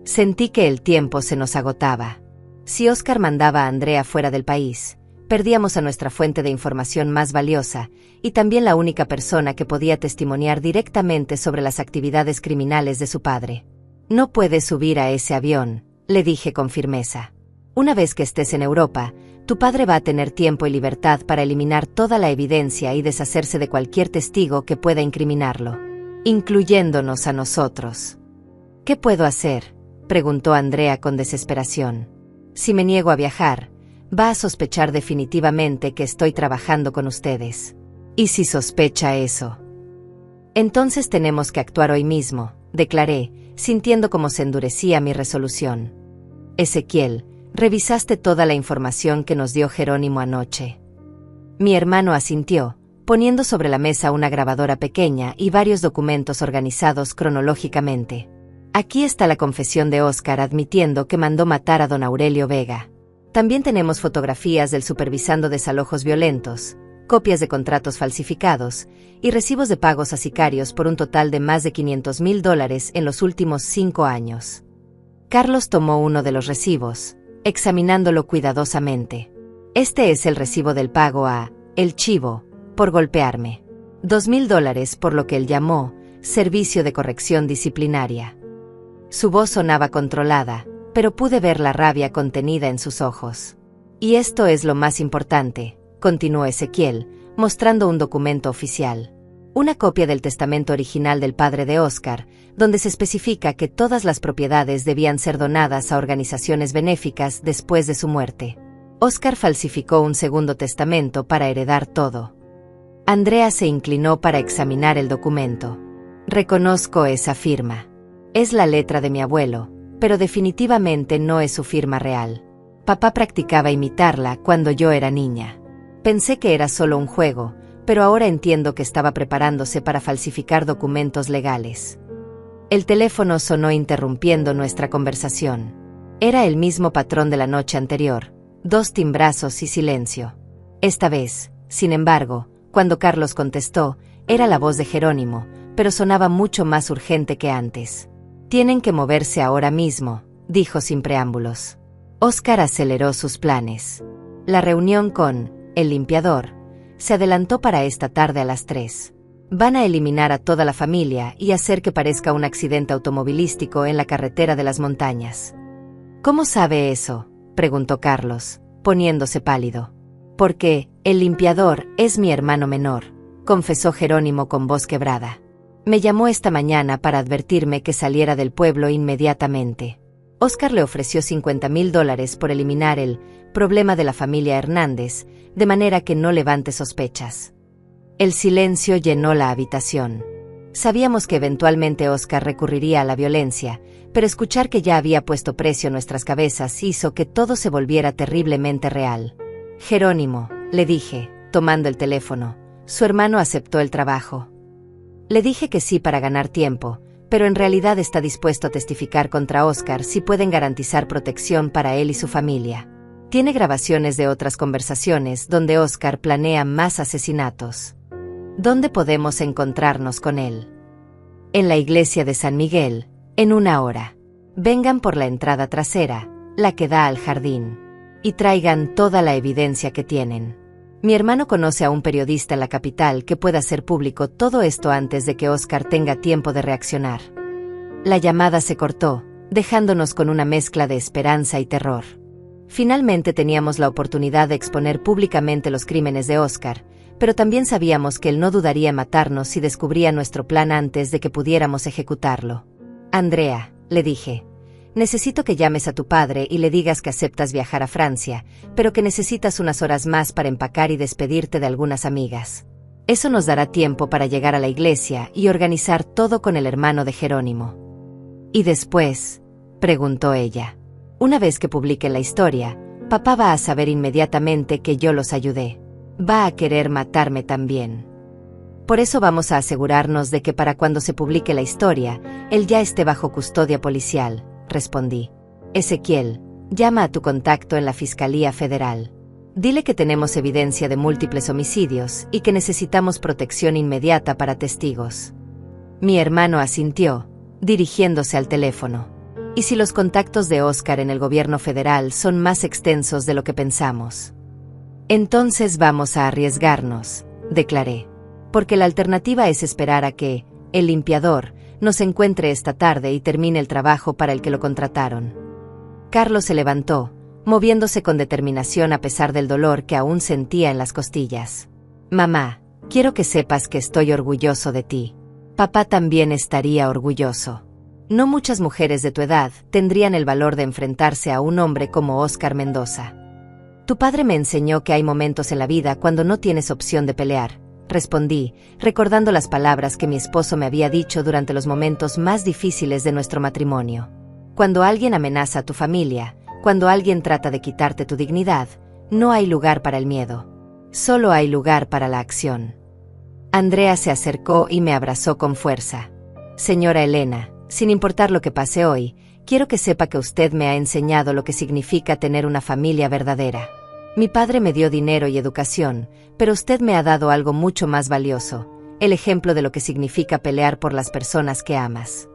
Sentí que el tiempo se nos agotaba. Si Óscar mandaba a Andrea fuera del país, perdíamos a nuestra fuente de información más valiosa y también la única persona que podía testimoniar directamente sobre las actividades criminales de su padre. No puedes subir a ese avión, le dije con firmeza. Una vez que estés en Europa, tu padre va a tener tiempo y libertad para eliminar toda la evidencia y deshacerse de cualquier testigo que pueda incriminarlo, incluyéndonos a nosotros. ¿Qué puedo hacer?, preguntó Andrea con desesperación. Si me niego a viajar, va a sospechar definitivamente que estoy trabajando con ustedes. ¿Y si sospecha eso? Entonces tenemos que actuar hoy mismo, declaré, sintiendo cómo se endurecía mi resolución. Ezequiel, ¿revisaste toda la información que nos dio Jerónimo anoche? Mi hermano asintió, poniendo sobre la mesa una grabadora pequeña y varios documentos organizados cronológicamente. Aquí está la confesión de Óscar admitiendo que mandó matar a don Aurelio Vega. También tenemos fotografías del supervisando desalojos violentos, copias de contratos falsificados y recibos de pagos a sicarios por un total de más de $500,000 en los últimos 5 años. Carlos tomó uno de los recibos, examinándolo cuidadosamente. Este es el recibo del pago a El Chivo, por golpearme. $2,000 por lo que él llamó servicio de corrección disciplinaria. Su voz sonaba controlada, pero pude ver la rabia contenida en sus ojos. Y esto es lo más importante, continuó Ezequiel, mostrando un documento oficial. Una copia del testamento original del padre de Óscar, donde se especifica que todas las propiedades debían ser donadas a organizaciones benéficas después de su muerte. Óscar falsificó un segundo testamento para heredar todo. Andrea se inclinó para examinar el documento. Reconozco esa firma. Es la letra de mi abuelo, pero definitivamente no es su firma real. Papá practicaba imitarla cuando yo era niña. Pensé que era solo un juego, pero ahora entiendo que estaba preparándose para falsificar documentos legales. El teléfono sonó interrumpiendo nuestra conversación. Era el mismo patrón de la noche anterior, 2 timbrazos y silencio. Esta vez, sin embargo, cuando Carlos contestó, era la voz de Jerónimo, pero sonaba mucho más urgente que antes. Tienen que moverse ahora mismo, dijo sin preámbulos. Óscar aceleró sus planes. La reunión con el limpiador se adelantó para esta tarde a las 3. Van a eliminar a toda la familia y hacer que parezca un accidente automovilístico en la carretera de las montañas. ¿Cómo sabe eso?, preguntó Carlos, poniéndose pálido. Porque el limpiador es mi hermano menor, confesó Jerónimo con voz quebrada. Me llamó esta mañana para advertirme que saliera del pueblo inmediatamente. Óscar le ofreció $50,000 por eliminar el problema de la familia Hernández, de manera que no levante sospechas. El silencio llenó la habitación. Sabíamos que eventualmente Óscar recurriría a la violencia, pero escuchar que ya había puesto precio a nuestras cabezas hizo que todo se volviera terriblemente real. Jerónimo, le dije, tomando el teléfono, su hermano aceptó el trabajo. Le dije que sí para ganar tiempo, pero en realidad está dispuesto a testificar contra Óscar si pueden garantizar protección para él y su familia. Tiene grabaciones de otras conversaciones donde Óscar planea más asesinatos. ¿Dónde podemos encontrarnos con él? En la iglesia de San Miguel, en 1 hora. Vengan por la entrada trasera, la que da al jardín, y traigan toda la evidencia que tienen. Mi hermano conoce a un periodista en la capital que pueda hacer público todo esto antes de que Óscar tenga tiempo de reaccionar. La llamada se cortó, dejándonos con una mezcla de esperanza y terror. Finalmente teníamos la oportunidad de exponer públicamente los crímenes de Óscar, pero también sabíamos que él no dudaría en matarnos si descubría nuestro plan antes de que pudiéramos ejecutarlo. Andrea, le dije, Necesito que llames a tu padre y le digas que aceptas viajar a Francia, pero que necesitas unas horas más para empacar y despedirte de algunas amigas. Eso nos dará tiempo para llegar a la iglesia y organizar todo con el hermano de Jerónimo. ¿Y después?, preguntó ella. Una vez que publiquen la historia, papá va a saber inmediatamente que yo los ayudé. Va a querer matarme también. Por eso vamos a asegurarnos de que para cuando se publique la historia, él ya esté bajo custodia policial, respondí. Ezequiel, llama a tu contacto en la Fiscalía Federal. Dile que tenemos evidencia de múltiples homicidios y que necesitamos protección inmediata para testigos. Mi hermano asintió, dirigiéndose al teléfono. ¿Y si los contactos de Óscar en el gobierno federal son más extensos de lo que pensamos? Entonces vamos a arriesgarnos, declaré. Porque la alternativa es esperar a que el limpiador nos encuentre esta tarde y termine el trabajo para el que lo contrataron. Carlos se levantó, moviéndose con determinación a pesar del dolor que aún sentía en las costillas. Mamá, quiero que sepas que estoy orgulloso de ti. Papá también estaría orgulloso. No muchas mujeres de tu edad tendrían el valor de enfrentarse a un hombre como Óscar Mendoza. Tu padre me enseñó que hay momentos en la vida cuando no tienes opción de pelear, respondí, recordando las palabras que mi esposo me había dicho durante los momentos más difíciles de nuestro matrimonio. Cuando alguien amenaza a tu familia, cuando alguien trata de quitarte tu dignidad, no hay lugar para el miedo. Solo hay lugar para la acción. Andrea se acercó y me abrazó con fuerza. Señora Elena, sin importar lo que pase hoy, quiero que sepa que usted me ha enseñado lo que significa tener una familia verdadera. Mi padre me dio dinero y educación, pero usted me ha dado algo mucho más valioso, el ejemplo de lo que significa pelear por las personas que amas.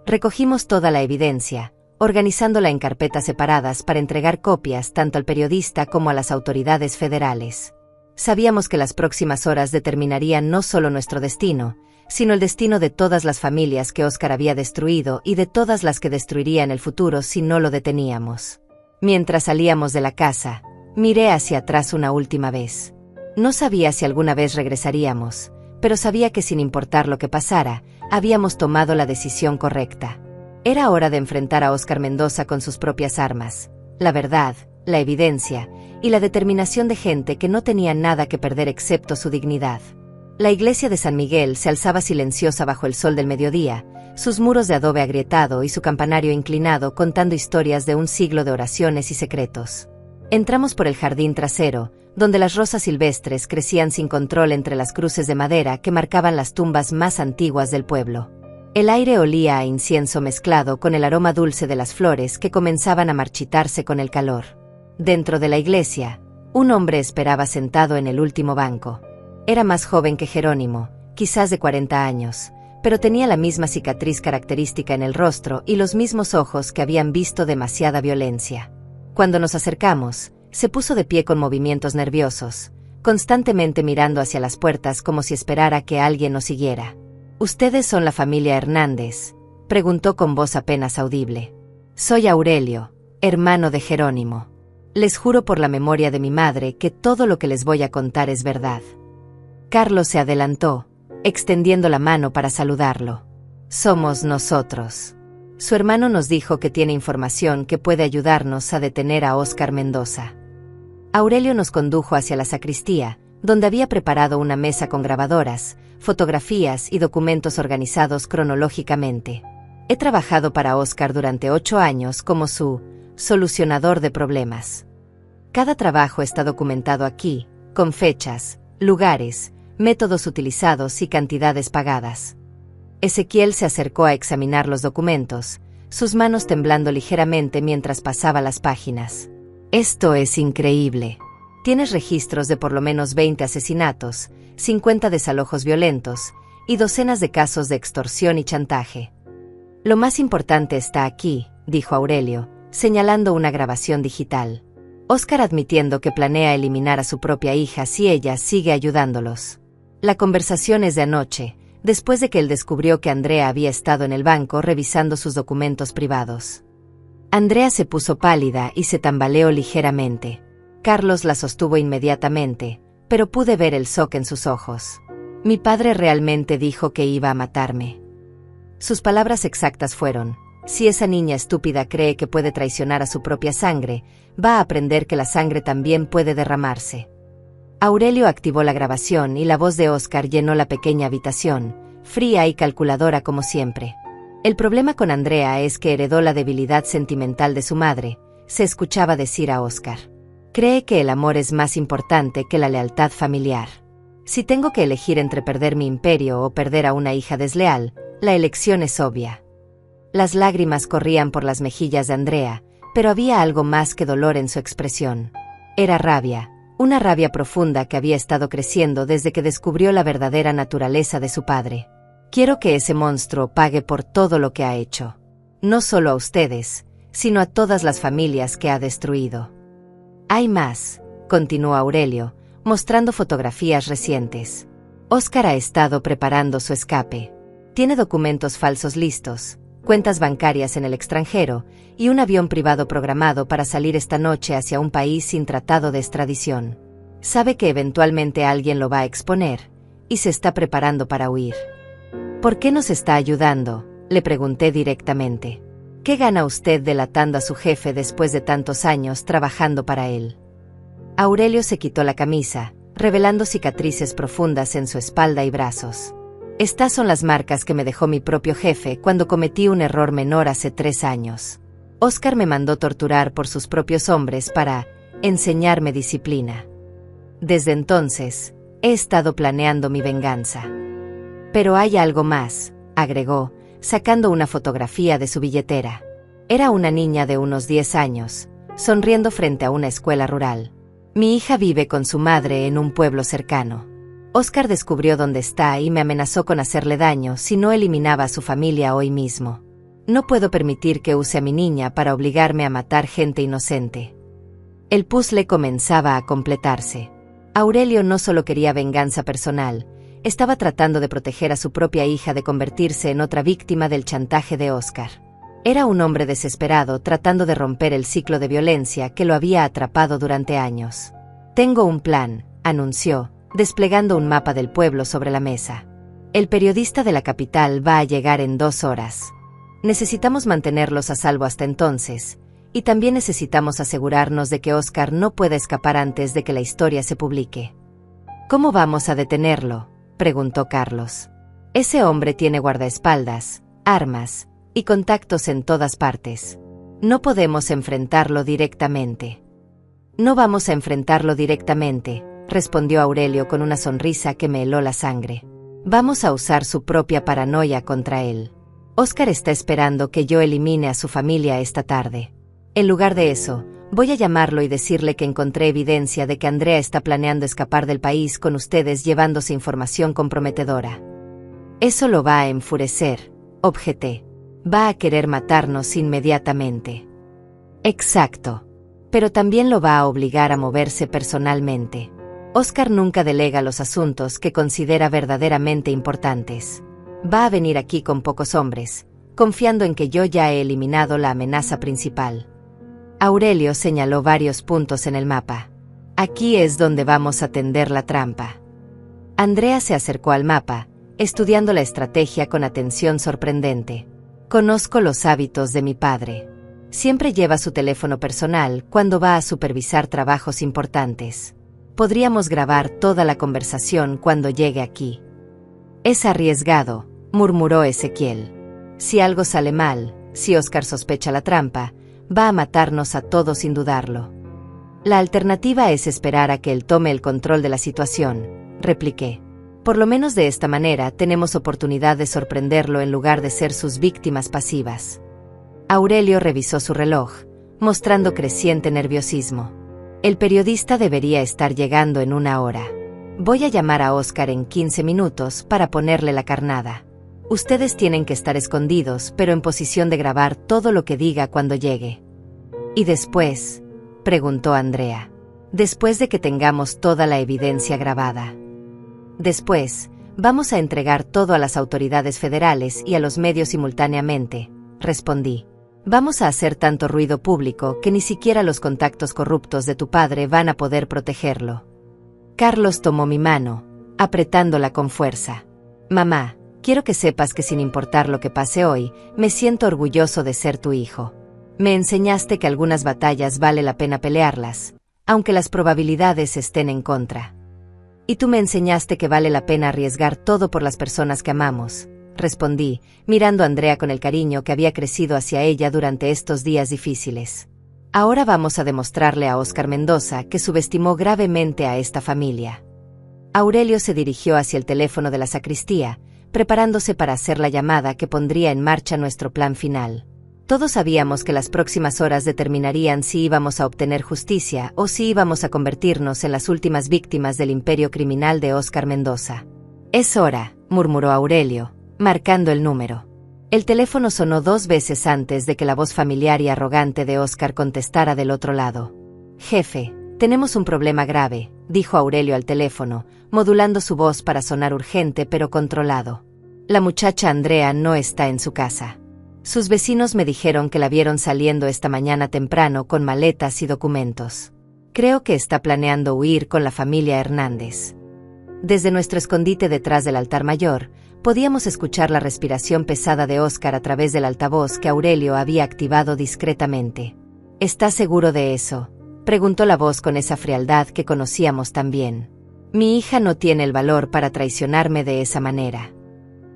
Recogimos toda la evidencia, organizándola en carpetas separadas para entregar copias tanto al periodista como a las autoridades federales. Sabíamos que las próximas horas determinarían no solo nuestro destino, sino el destino de todas las familias que Óscar había destruido y de todas las que destruiría en el futuro si no lo deteníamos. Mientras salíamos de la casa, miré hacia atrás una última vez. No sabía si alguna vez regresaríamos, pero sabía que sin importar lo que pasara, habíamos tomado la decisión correcta. Era hora de enfrentar a Óscar Mendoza con sus propias armas, la verdad, la evidencia y la determinación de gente que no tenía nada que perder excepto su dignidad. La iglesia de San Miguel se alzaba silenciosa bajo el sol del mediodía, sus muros de adobe agrietado y su campanario inclinado contando historias de un siglo de oraciones y secretos. Entramos por el jardín trasero, donde las rosas silvestres crecían sin control entre las cruces de madera que marcaban las tumbas más antiguas del pueblo. El aire olía a incienso mezclado con el aroma dulce de las flores que comenzaban a marchitarse con el calor. Dentro de la iglesia, un hombre esperaba sentado en el último banco. Era más joven que Jerónimo, quizás de 40 años, pero tenía la misma cicatriz característica en el rostro y los mismos ojos que habían visto demasiada violencia. Cuando nos acercamos, se puso de pie con movimientos nerviosos, constantemente mirando hacia las puertas como si esperara que alguien nos siguiera. ¿Ustedes son la familia Hernández?, preguntó con voz apenas audible. Soy Aurelio, hermano de Jerónimo. Les juro por la memoria de mi madre que todo lo que les voy a contar es verdad. Carlos se adelantó, extendiendo la mano para saludarlo. Somos nosotros. Su hermano nos dijo que tiene información que puede ayudarnos a detener a Óscar Mendoza. Aurelio nos condujo hacia la sacristía, donde había preparado una mesa con grabadoras, fotografías y documentos organizados cronológicamente. He trabajado para Óscar durante 8 años como su solucionador de problemas. Cada trabajo está documentado aquí, con fechas, lugares, métodos utilizados y cantidades pagadas. Ezequiel se acercó a examinar los documentos, sus manos temblando ligeramente mientras pasaba las páginas. Esto es increíble. Tienes registros de por lo menos 20 asesinatos, 50 desalojos violentos y docenas de casos de extorsión y chantaje. Lo más importante está aquí, dijo Aurelio, señalando una grabación digital. Óscar admitiendo que planea eliminar a su propia hija si ella sigue ayudándolos. La conversación es de anoche, después de que él descubrió que Andrea había estado en el banco revisando sus documentos privados. Andrea se puso pálida y se tambaleó ligeramente. Carlos la sostuvo inmediatamente, pero pude ver el shock en sus ojos. Mi padre realmente dijo que iba a matarme. Sus palabras exactas fueron, Si esa niña estúpida cree que puede traicionar a su propia sangre, va a aprender que la sangre también puede derramarse. Aurelio activó la grabación y la voz de Oscar llenó la pequeña habitación, fría y calculadora como siempre. El problema con Andrea es que heredó la debilidad sentimental de su madre, se escuchaba decir a Oscar. Cree que el amor es más importante que la lealtad familiar. Si tengo que elegir entre perder mi imperio o perder a una hija desleal, la elección es obvia. Las lágrimas corrían por las mejillas de Andrea, pero había algo más que dolor en su expresión. Era rabia, una rabia profunda que había estado creciendo desde que descubrió la verdadera naturaleza de su padre. Quiero que ese monstruo pague por todo lo que ha hecho. No solo a ustedes, sino a todas las familias que ha destruido. Hay más, continuó Aurelio, mostrando fotografías recientes. Oscar ha estado preparando su escape. Tiene documentos falsos listos, cuentas bancarias en el extranjero y un avión privado programado para salir esta noche hacia un país sin tratado de extradición. Sabe que eventualmente alguien lo va a exponer y se está preparando para huir. ¿Por qué nos está ayudando?, le pregunté directamente. ¿Qué gana usted delatando a su jefe después de tantos años trabajando para él? Aurelio se quitó la camisa, revelando cicatrices profundas en su espalda y brazos. Estas son las marcas que me dejó mi propio jefe cuando cometí un error menor hace 3 años. Oscar me mandó torturar por sus propios hombres para enseñarme disciplina. Desde entonces, he estado planeando mi venganza. Pero hay algo más, agregó, sacando una fotografía de su billetera. Era una niña de unos 10 años, sonriendo frente a una escuela rural. Mi hija vive con su madre en un pueblo cercano. Oscar descubrió dónde está y me amenazó con hacerle daño si no eliminaba a su familia hoy mismo. No puedo permitir que use a mi niña para obligarme a matar gente inocente. El puzzle comenzaba a completarse. Aurelio no solo quería venganza personal, estaba tratando de proteger a su propia hija de convertirse en otra víctima del chantaje de Oscar. Era un hombre desesperado tratando de romper el ciclo de violencia que lo había atrapado durante años. Tengo un plan, anunció, desplegando un mapa del pueblo sobre la mesa. El periodista de la capital va a llegar en 2 horas. Necesitamos mantenerlos a salvo hasta entonces, y también necesitamos asegurarnos de que Oscar no pueda escapar antes de que la historia se publique. ¿Cómo vamos a detenerlo?, preguntó Carlos. Ese hombre tiene guardaespaldas, armas y contactos en todas partes. No podemos enfrentarlo directamente. No vamos a enfrentarlo directamente, respondió Aurelio con una sonrisa que me heló la sangre. Vamos a usar su propia paranoia contra él. Oscar está esperando que yo elimine a su familia esta tarde. En lugar de eso, voy a llamarlo y decirle que encontré evidencia de que Andrea está planeando escapar del país con ustedes llevándose información comprometedora. Eso lo va a enfurecer, objeté. Va a querer matarnos inmediatamente. Exacto. Pero también lo va a obligar a moverse personalmente. Oscar nunca delega los asuntos que considera verdaderamente importantes. Va a venir aquí con pocos hombres, confiando en que yo ya he eliminado la amenaza principal. Aurelio señaló varios puntos en el mapa. Aquí es donde vamos a tender la trampa. Andrea se acercó al mapa, estudiando la estrategia con atención sorprendente. Conozco los hábitos de mi padre. Siempre lleva su teléfono personal cuando va a supervisar trabajos importantes. Podríamos grabar toda la conversación cuando llegue aquí. Es arriesgado, murmuró Ezequiel. Si algo sale mal, si Oscar sospecha la trampa, va a matarnos a todos sin dudarlo. La alternativa es esperar a que él tome el control de la situación, repliqué. Por lo menos de esta manera tenemos oportunidad de sorprenderlo en lugar de ser sus víctimas pasivas. Aurelio revisó su reloj, mostrando creciente nerviosismo. El periodista debería estar llegando en 1 hora. Voy a llamar a Oscar en 15 minutos para ponerle la carnada. Ustedes tienen que estar escondidos, pero en posición de grabar todo lo que diga cuando llegue. ¿Y después?, preguntó Andrea. Después de que tengamos toda la evidencia grabada. Después, vamos a entregar todo a las autoridades federales y a los medios simultáneamente, respondí. Vamos a hacer tanto ruido público que ni siquiera los contactos corruptos de tu padre van a poder protegerlo. Carlos tomó mi mano, apretándola con fuerza. Mamá, Quiero que sepas que sin importar lo que pase hoy, me siento orgulloso de ser tu hijo. Me enseñaste que algunas batallas vale la pena pelearlas, aunque las probabilidades estén en contra. Y tú me enseñaste que vale la pena arriesgar todo por las personas que amamos, respondí, mirando a Andrea con el cariño que había crecido hacia ella durante estos días difíciles. Ahora vamos a demostrarle a Óscar Mendoza que subestimó gravemente a esta familia. Aurelio se dirigió hacia el teléfono de la sacristía, preparándose para hacer la llamada que pondría en marcha nuestro plan final. Todos sabíamos que las próximas horas determinarían si íbamos a obtener justicia o si íbamos a convertirnos en las últimas víctimas del imperio criminal de Óscar Mendoza. «Es hora», murmuró Aurelio, marcando el número. El teléfono sonó 2 veces antes de que la voz familiar y arrogante de Óscar contestara del otro lado. «Jefe, tenemos un problema grave», dijo Aurelio al teléfono, modulando su voz para sonar urgente pero controlado. «La muchacha Andrea no está en su casa. Sus vecinos me dijeron que la vieron saliendo esta mañana temprano con maletas y documentos. Creo que está planeando huir con la familia Hernández». Desde nuestro escondite detrás del altar mayor, podíamos escuchar la respiración pesada de Óscar a través del altavoz que Aurelio había activado discretamente. «¿Estás seguro de eso?», preguntó la voz con esa frialdad que conocíamos tan bien. «Mi hija no tiene el valor para traicionarme de esa manera».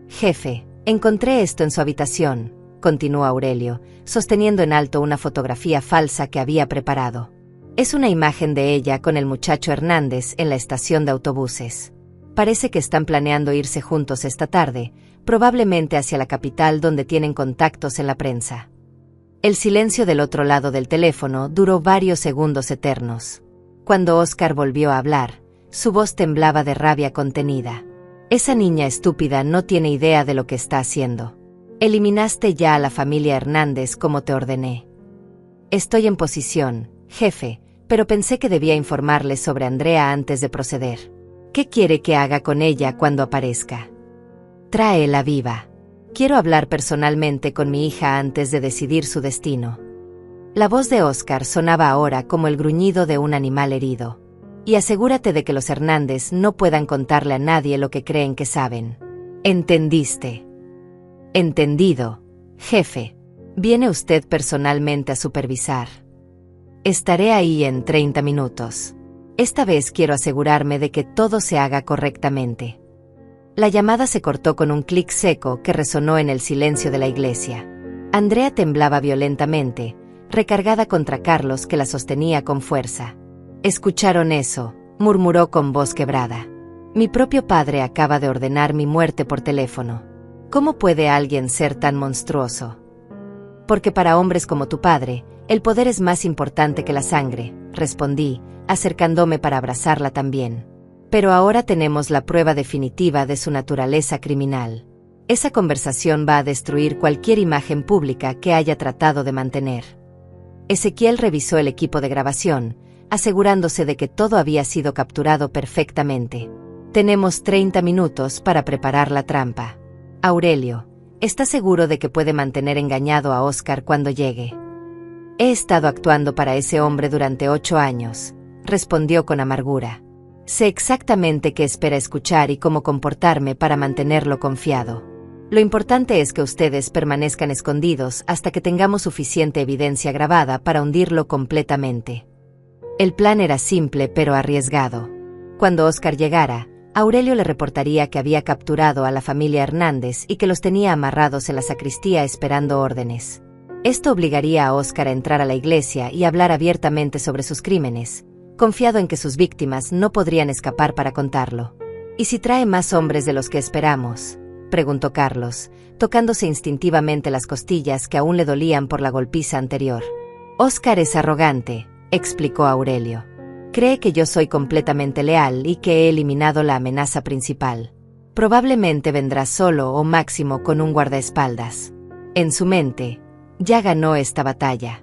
«Jefe, encontré esto en su habitación», continuó Aurelio, sosteniendo en alto una fotografía falsa que había preparado. «Es una imagen de ella con el muchacho Hernández en la estación de autobuses. Parece que están planeando irse juntos esta tarde, probablemente hacia la capital donde tienen contactos en la prensa». El silencio del otro lado del teléfono duró varios segundos eternos. Cuando Óscar volvió a hablar, su voz temblaba de rabia contenida. «Esa niña estúpida no tiene idea de lo que está haciendo. Eliminaste ya a la familia Hernández como te ordené». «Estoy en posición, jefe, pero pensé que debía informarles sobre Andrea antes de proceder. ¿Qué quiere que haga con ella cuando aparezca?» «Tráela viva. Quiero hablar personalmente con mi hija antes de decidir su destino». La voz de Óscar sonaba ahora como el gruñido de un animal herido. «Y asegúrate de que los Hernández no puedan contarle a nadie lo que creen que saben. ¿Entendiste?» «Entendido, jefe. ¿Viene usted personalmente a supervisar?» «Estaré ahí en 30 minutos. Esta vez quiero asegurarme de que todo se haga correctamente». La llamada se cortó con un clic seco que resonó en el silencio de la iglesia. Andrea temblaba violentamente, recargada contra Carlos que la sostenía con fuerza. «¿Escucharon eso?», murmuró con voz quebrada. «Mi propio padre acaba de ordenar mi muerte por teléfono. ¿Cómo puede alguien ser tan monstruoso?». «Porque para hombres como tu padre, el poder es más importante que la sangre», respondí, acercándome para abrazarla también. «Pero ahora tenemos la prueba definitiva de su naturaleza criminal. Esa conversación va a destruir cualquier imagen pública que haya tratado de mantener». Ezequiel revisó el equipo de grabación, asegurándose de que todo había sido capturado perfectamente. «Tenemos 30 minutos para preparar la trampa. Aurelio, ¿está seguro de que puede mantener engañado a Óscar cuando llegue?» «He estado actuando para ese hombre durante 8 años», respondió con amargura. «Sé exactamente qué espera escuchar y cómo comportarme para mantenerlo confiado. Lo importante es que ustedes permanezcan escondidos hasta que tengamos suficiente evidencia grabada para hundirlo completamente». El plan era simple pero arriesgado. Cuando Óscar llegara, Aurelio le reportaría que había capturado a la familia Hernández y que los tenía amarrados en la sacristía esperando órdenes. Esto obligaría a Óscar a entrar a la iglesia y hablar abiertamente sobre sus crímenes, confiado en que sus víctimas no podrían escapar para contarlo. «¿Y si trae más hombres de los que esperamos?», preguntó Carlos, tocándose instintivamente las costillas que aún le dolían por la golpiza anterior. «Óscar es arrogante», explicó Aurelio. «Cree que yo soy completamente leal y que he eliminado la amenaza principal. Probablemente vendrá solo o máximo con un guardaespaldas. En su mente, ya ganó esta batalla».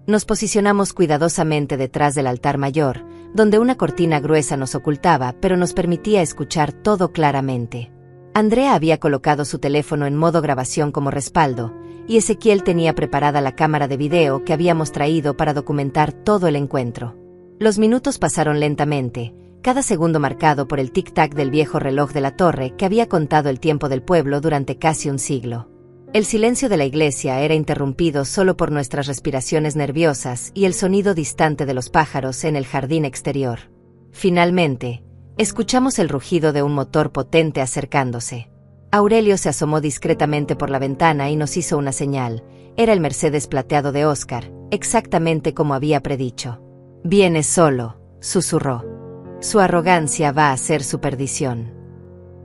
Nos posicionamos cuidadosamente detrás del altar mayor, donde una cortina gruesa nos ocultaba pero nos permitía escuchar todo claramente. Andrea había colocado su teléfono en modo grabación como respaldo, y Ezequiel tenía preparada la cámara de video que habíamos traído para documentar todo el encuentro. Los minutos pasaron lentamente, cada segundo marcado por el tic-tac del viejo reloj de la torre que había contado el tiempo del pueblo durante casi un siglo. El silencio de la iglesia era interrumpido solo por nuestras respiraciones nerviosas y el sonido distante de los pájaros en el jardín exterior. Finalmente, escuchamos el rugido de un motor potente acercándose. Aurelio se asomó discretamente por la ventana y nos hizo una señal. Era el Mercedes plateado de Óscar, exactamente como había predicho. «Viene solo», susurró. «Su arrogancia va a ser su perdición».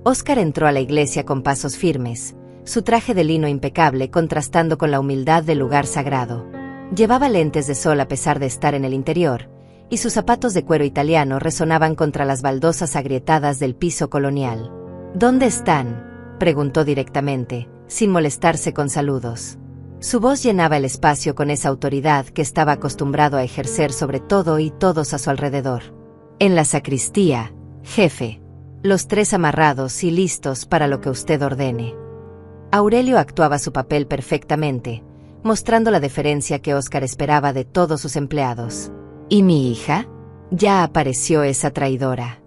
Óscar entró a la iglesia con pasos firmes, su traje de lino impecable contrastando con la humildad del lugar sagrado. Llevaba lentes de sol a pesar de estar en el interior, y sus zapatos de cuero italiano resonaban contra las baldosas agrietadas del piso colonial. «¿Dónde están?», preguntó directamente, sin molestarse con saludos. Su voz llenaba el espacio con esa autoridad que estaba acostumbrado a ejercer sobre todo y todos a su alrededor. «En la sacristía, jefe. Los 3 amarrados y listos para lo que usted ordene». Aurelio actuaba su papel perfectamente, mostrando la deferencia que Óscar esperaba de todos sus empleados. «¿Y mi hija? Ya apareció esa traidora».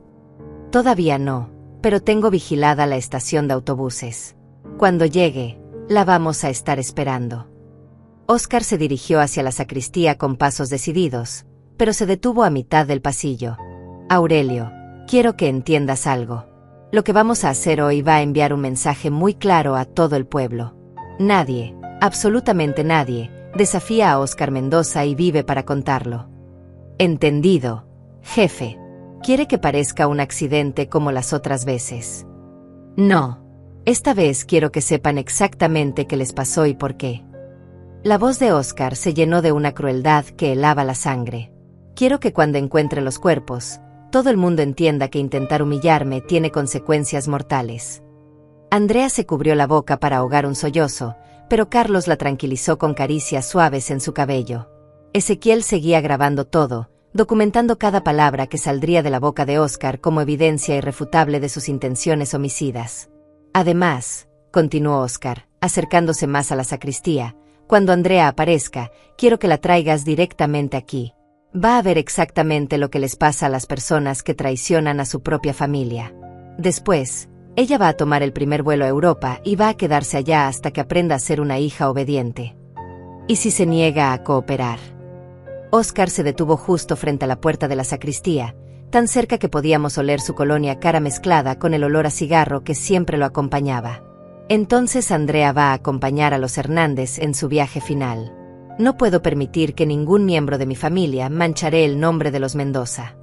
«Todavía no, pero tengo vigilada la estación de autobuses. Cuando llegue, la vamos a estar esperando». Óscar se dirigió hacia la sacristía con pasos decididos, pero se detuvo a mitad del pasillo. «Aurelio, quiero que entiendas algo. Lo que vamos a hacer hoy va a enviar un mensaje muy claro a todo el pueblo. Nadie, absolutamente nadie, desafía a Óscar Mendoza y vive para contarlo». «Entendido, jefe. ¿Quiere que parezca un accidente como las otras veces?» «No. Esta vez quiero que sepan exactamente qué les pasó y por qué». La voz de Óscar se llenó de una crueldad que helaba la sangre. «Quiero que cuando encuentre los cuerpos, todo el mundo entienda que intentar humillarme tiene consecuencias mortales». Andrea se cubrió la boca para ahogar un sollozo, pero Carlos la tranquilizó con caricias suaves en su cabello. Ezequiel seguía grabando todo, documentando cada palabra que saldría de la boca de Óscar como evidencia irrefutable de sus intenciones homicidas. «Además», continuó Óscar, acercándose más a la sacristía, «cuando Andrea aparezca, quiero que la traigas directamente aquí. Va a ver exactamente lo que les pasa a las personas que traicionan a su propia familia. Después, ella va a tomar el primer vuelo a Europa y va a quedarse allá hasta que aprenda a ser una hija obediente. ¿Y si se niega a cooperar?». Óscar se detuvo justo frente a la puerta de la sacristía, tan cerca que podíamos oler su colonia cara mezclada con el olor a cigarro que siempre lo acompañaba. «Entonces Andrea va a acompañar a los Hernández en su viaje final. No puedo permitir que ningún miembro de mi familia mancharé el nombre de los Mendoza».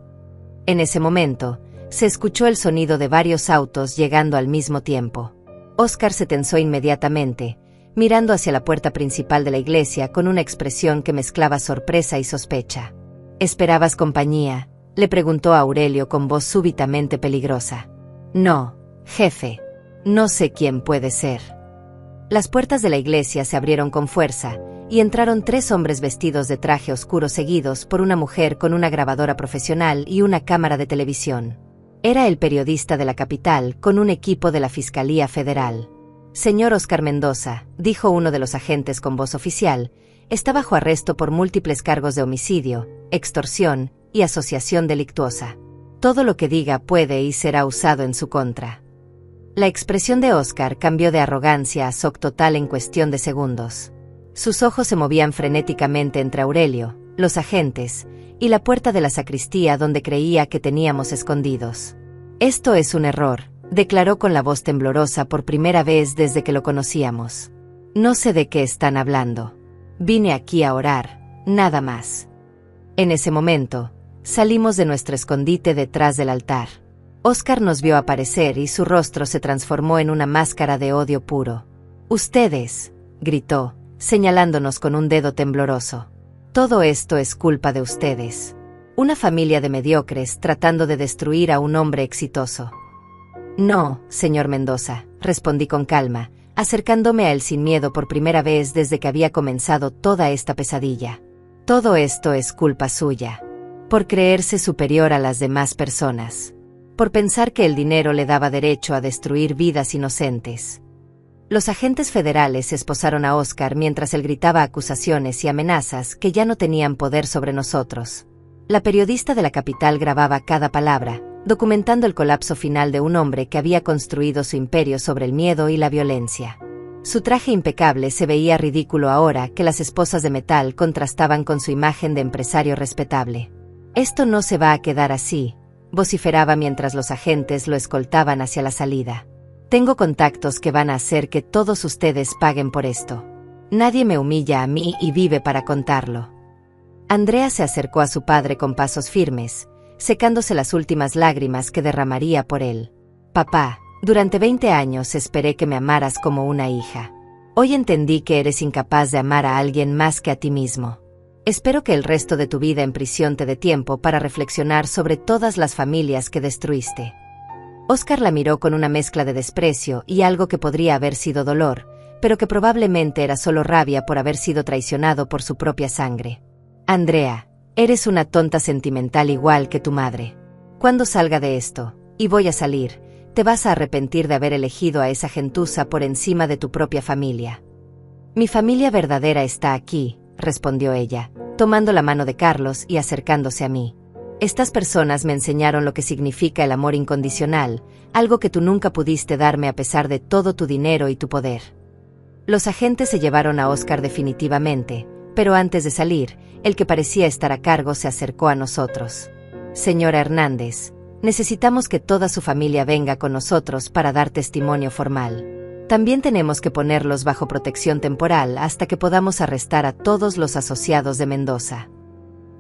En ese momento, se escuchó el sonido de varios autos llegando al mismo tiempo. Óscar se tensó inmediatamente, mirando hacia la puerta principal de la iglesia con una expresión que mezclaba sorpresa y sospecha. «¿Esperabas compañía?», le preguntó a Aurelio con voz súbitamente peligrosa. «No, jefe. No sé quién puede ser». Las puertas de la iglesia se abrieron con fuerza, y entraron 3 hombres vestidos de traje oscuro seguidos por una mujer con una grabadora profesional y una cámara de televisión. Era el periodista de la capital con un equipo de la Fiscalía Federal. «Señor Óscar Mendoza», dijo uno de los agentes con voz oficial, «está bajo arresto por múltiples cargos de homicidio, extorsión y asociación delictuosa. Todo lo que diga puede y será usado en su contra». La expresión de Óscar cambió de arrogancia a shock total en cuestión de segundos. Sus ojos se movían frenéticamente entre Aurelio, los agentes, y la puerta de la sacristía donde creía que teníamos escondidos. «Esto es un error», declaró con la voz temblorosa por primera vez desde que lo conocíamos. «No sé de qué están hablando. Vine aquí a orar, nada más». En ese momento, salimos de nuestro escondite detrás del altar. Óscar nos vio aparecer y su rostro se transformó en una máscara de odio puro. «Ustedes», gritó, señalándonos con un dedo tembloroso. «Todo esto es culpa de ustedes. Una familia de mediocres tratando de destruir a un hombre exitoso». «No, señor Mendoza», respondí con calma, acercándome a él sin miedo por primera vez desde que había comenzado toda esta pesadilla. «Todo esto es culpa suya. Por creerse superior a las demás personas. Por pensar que el dinero le daba derecho a destruir vidas inocentes». Los agentes federales esposaron a Óscar mientras él gritaba acusaciones y amenazas que ya no tenían poder sobre nosotros. La periodista de la capital grababa cada palabra, documentando el colapso final de un hombre que había construido su imperio sobre el miedo y la violencia. Su traje impecable se veía ridículo ahora que las esposas de metal contrastaban con su imagen de empresario respetable. «Esto no se va a quedar así», vociferaba mientras los agentes lo escoltaban hacia la salida. «Tengo contactos que van a hacer que todos ustedes paguen por esto. Nadie me humilla a mí y vive para contarlo». Andrea se acercó a su padre con pasos firmes, secándose las últimas lágrimas que derramaría por él. «Papá, durante 20 años esperé que me amaras como una hija. Hoy entendí que eres incapaz de amar a alguien más que a ti mismo. Espero que el resto de tu vida en prisión te dé tiempo para reflexionar sobre todas las familias que destruiste». Oscar la miró con una mezcla de desprecio y algo que podría haber sido dolor, pero que probablemente era solo rabia por haber sido traicionado por su propia sangre. «Andrea, eres una tonta sentimental igual que tu madre. Cuando salga de esto, y voy a salir, te vas a arrepentir de haber elegido a esa gentuza por encima de tu propia familia». «Mi familia verdadera está aquí», respondió ella, tomando la mano de Carlos y acercándose a mí. «Estas personas me enseñaron lo que significa el amor incondicional, algo que tú nunca pudiste darme a pesar de todo tu dinero y tu poder». Los agentes se llevaron a Oscar definitivamente, pero antes de salir, el que parecía estar a cargo se acercó a nosotros. «Señora Hernández, necesitamos que toda su familia venga con nosotros para dar testimonio formal. También tenemos que ponerlos bajo protección temporal hasta que podamos arrestar a todos los asociados de Mendoza».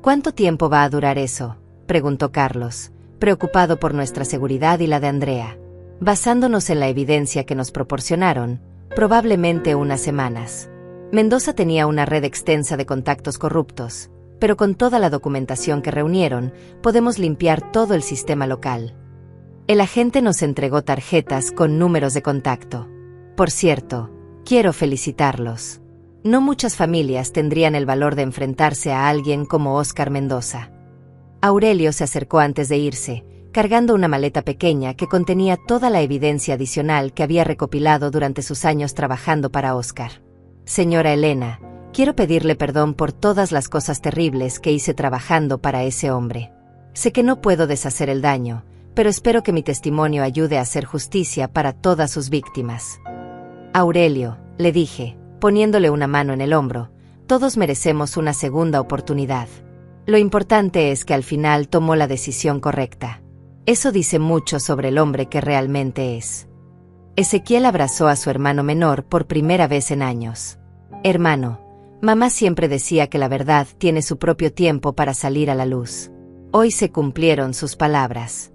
«¿Cuánto tiempo va a durar eso?», preguntó Carlos, preocupado por nuestra seguridad y la de Andrea. «Basándonos en la evidencia que nos proporcionaron, probablemente unas semanas». Mendoza tenía una red extensa de contactos corruptos, pero con toda la documentación que reunieron, podemos limpiar todo el sistema local. El agente nos entregó tarjetas con números de contacto. «Por cierto, quiero felicitarlos. No muchas familias tendrían el valor de enfrentarse a alguien como Oscar Mendoza». Aurelio se acercó antes de irse, cargando una maleta pequeña que contenía toda la evidencia adicional que había recopilado durante sus años trabajando para Oscar. «Señora Elena, quiero pedirle perdón por todas las cosas terribles que hice trabajando para ese hombre. Sé que no puedo deshacer el daño, pero espero que mi testimonio ayude a hacer justicia para todas sus víctimas». «Aurelio», le dije, poniéndole una mano en el hombro, «todos merecemos una segunda oportunidad. Lo importante es que al final tomó la decisión correcta. Eso dice mucho sobre el hombre que realmente es». Ezequiel abrazó a su hermano menor por primera vez en años. «Hermano, mamá siempre decía que la verdad tiene su propio tiempo para salir a la luz. Hoy se cumplieron sus palabras».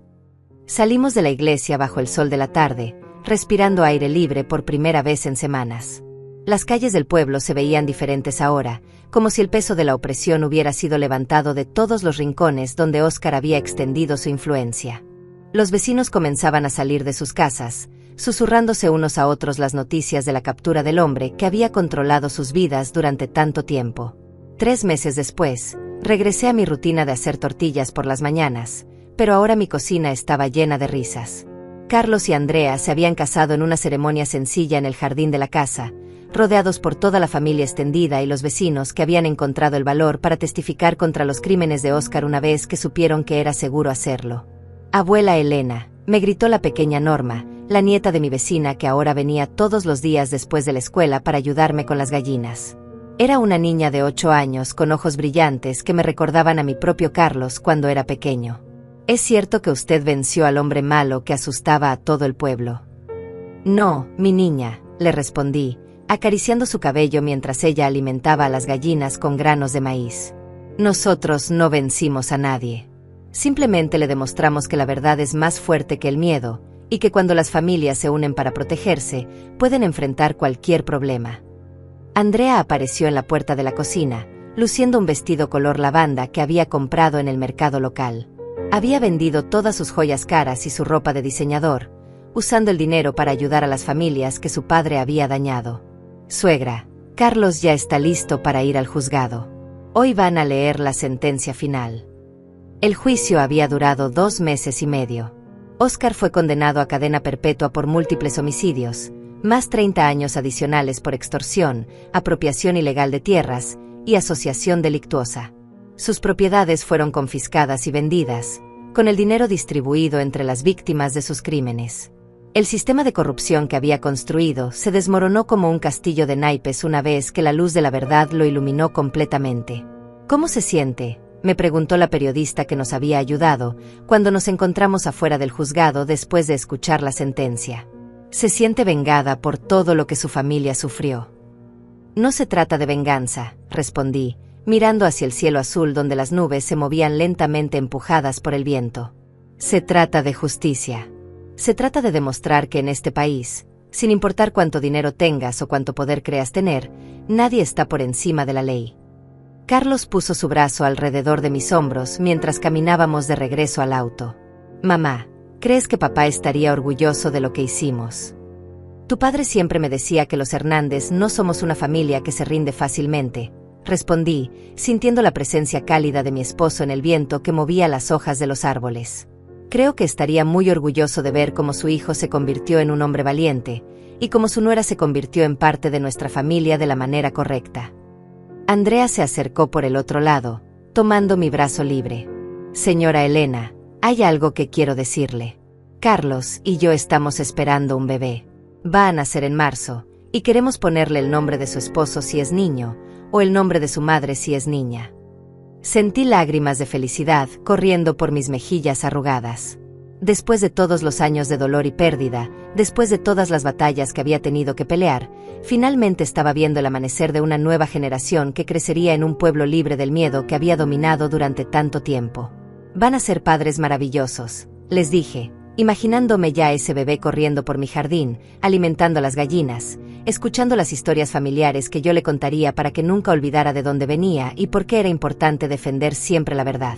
Salimos de la iglesia bajo el sol de la tarde, respirando aire libre por primera vez en semanas. Las calles del pueblo se veían diferentes ahora, como si el peso de la opresión hubiera sido levantado de todos los rincones donde Oscar había extendido su influencia. Los vecinos comenzaban a salir de sus casas, susurrándose unos a otros las noticias de la captura del hombre que había controlado sus vidas durante tanto tiempo. 3 meses después, regresé a mi rutina de hacer tortillas por las mañanas, pero ahora mi cocina estaba llena de risas. Carlos y Andrea se habían casado en una ceremonia sencilla en el jardín de la casa, rodeados por toda la familia extendida y los vecinos que habían encontrado el valor para testificar contra los crímenes de Oscar una vez que supieron que era seguro hacerlo. «Abuela Elena», me gritó la pequeña Norma, la nieta de mi vecina que ahora venía todos los días después de la escuela para ayudarme con las gallinas. Era una niña de 8 años con ojos brillantes que me recordaban a mi propio Carlos cuando era pequeño. «¿Es cierto que usted venció al hombre malo que asustaba a todo el pueblo?». «No, mi niña», le respondí, acariciando su cabello mientras ella alimentaba a las gallinas con granos de maíz. «Nosotros no vencimos a nadie. Simplemente le demostramos que la verdad es más fuerte que el miedo, y que cuando las familias se unen para protegerse, pueden enfrentar cualquier problema». Andrea apareció en la puerta de la cocina, luciendo un vestido color lavanda que había comprado en el mercado local. Había vendido todas sus joyas caras y su ropa de diseñador, usando el dinero para ayudar a las familias que su padre había dañado. «Suegra, Carlos ya está listo para ir al juzgado. Hoy van a leer la sentencia final». El juicio había durado 2 meses y medio. Oscar fue condenado a cadena perpetua por múltiples homicidios, más 30 años adicionales por extorsión, apropiación ilegal de tierras y asociación delictuosa. Sus propiedades fueron confiscadas y vendidas, con el dinero distribuido entre las víctimas de sus crímenes. El sistema de corrupción que había construido se desmoronó como un castillo de naipes una vez que la luz de la verdad lo iluminó completamente. ¿Cómo se siente?, me preguntó la periodista que nos había ayudado, cuando nos encontramos afuera del juzgado después de escuchar la sentencia. Se siente vengada por todo lo que su familia sufrió. No se trata de venganza, respondí, mirando hacia el cielo azul donde las nubes se movían lentamente empujadas por el viento. Se trata de justicia. Se trata de demostrar que en este país, sin importar cuánto dinero tengas o cuánto poder creas tener, nadie está por encima de la ley. Carlos puso su brazo alrededor de mis hombros mientras caminábamos de regreso al auto. Mamá, ¿crees que papá estaría orgulloso de lo que hicimos? Tu padre siempre me decía que los Hernández no somos una familia que se rinde fácilmente, respondí, sintiendo la presencia cálida de mi esposo en el viento que movía las hojas de los árboles. Creo que estaría muy orgulloso de ver cómo su hijo se convirtió en un hombre valiente, y cómo su nuera se convirtió en parte de nuestra familia de la manera correcta. Andrea se acercó por el otro lado, tomando mi brazo libre. Señora Elena, hay algo que quiero decirle. Carlos y yo estamos esperando un bebé. Va a nacer en marzo, y queremos ponerle el nombre de su esposo si es niño, o el nombre de su madre si es niña. Sentí lágrimas de felicidad corriendo por mis mejillas arrugadas. Después de todos los años de dolor y pérdida, después de todas las batallas que había tenido que pelear, finalmente estaba viendo el amanecer de una nueva generación que crecería en un pueblo libre del miedo que había dominado durante tanto tiempo. Van a ser padres maravillosos, les dije, imaginándome ya ese bebé corriendo por mi jardín, alimentando a las gallinas, escuchando las historias familiares que yo le contaría para que nunca olvidara de dónde venía y por qué era importante defender siempre la verdad.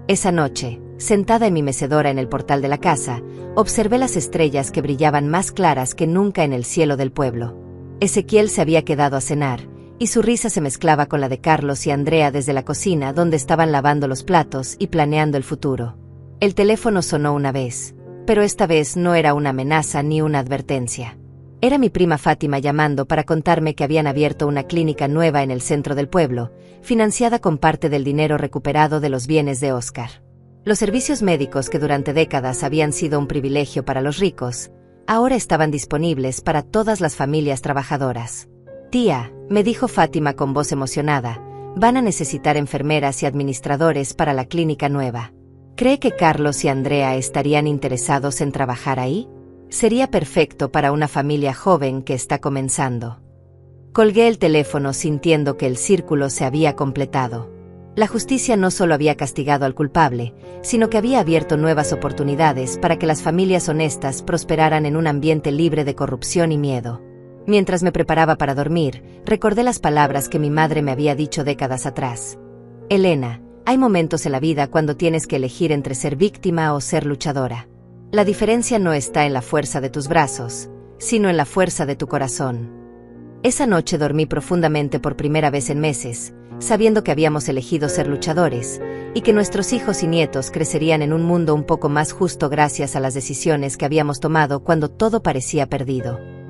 Esa noche, sentada en mi mecedora en el portal de la casa, observé las estrellas que brillaban más claras que nunca en el cielo del pueblo. Ezequiel se había quedado a cenar, y su risa se mezclaba con la de Carlos y Andrea desde la cocina donde estaban lavando los platos y planeando el futuro. El teléfono sonó una vez, pero esta vez no era una amenaza ni una advertencia. Era mi prima Fátima llamando para contarme que habían abierto una clínica nueva en el centro del pueblo, financiada con parte del dinero recuperado de los bienes de Oscar. Los servicios médicos que durante décadas habían sido un privilegio para los ricos, ahora estaban disponibles para todas las familias trabajadoras. Tía, me dijo Fátima con voz emocionada, van a necesitar enfermeras y administradores para la clínica nueva. ¿Cree que Carlos y Andrea estarían interesados en trabajar ahí? Sería perfecto para una familia joven que está comenzando. Colgué el teléfono sintiendo que el círculo se había completado. La justicia no solo había castigado al culpable, sino que había abierto nuevas oportunidades para que las familias honestas prosperaran en un ambiente libre de corrupción y miedo. Mientras me preparaba para dormir, recordé las palabras que mi madre me había dicho décadas atrás. Elena, hay momentos en la vida cuando tienes que elegir entre ser víctima o ser luchadora. La diferencia no está en la fuerza de tus brazos, sino en la fuerza de tu corazón. Esa noche dormí profundamente por primera vez en meses, sabiendo que habíamos elegido ser luchadores, y que nuestros hijos y nietos crecerían en un mundo un poco más justo gracias a las decisiones que habíamos tomado cuando todo parecía perdido.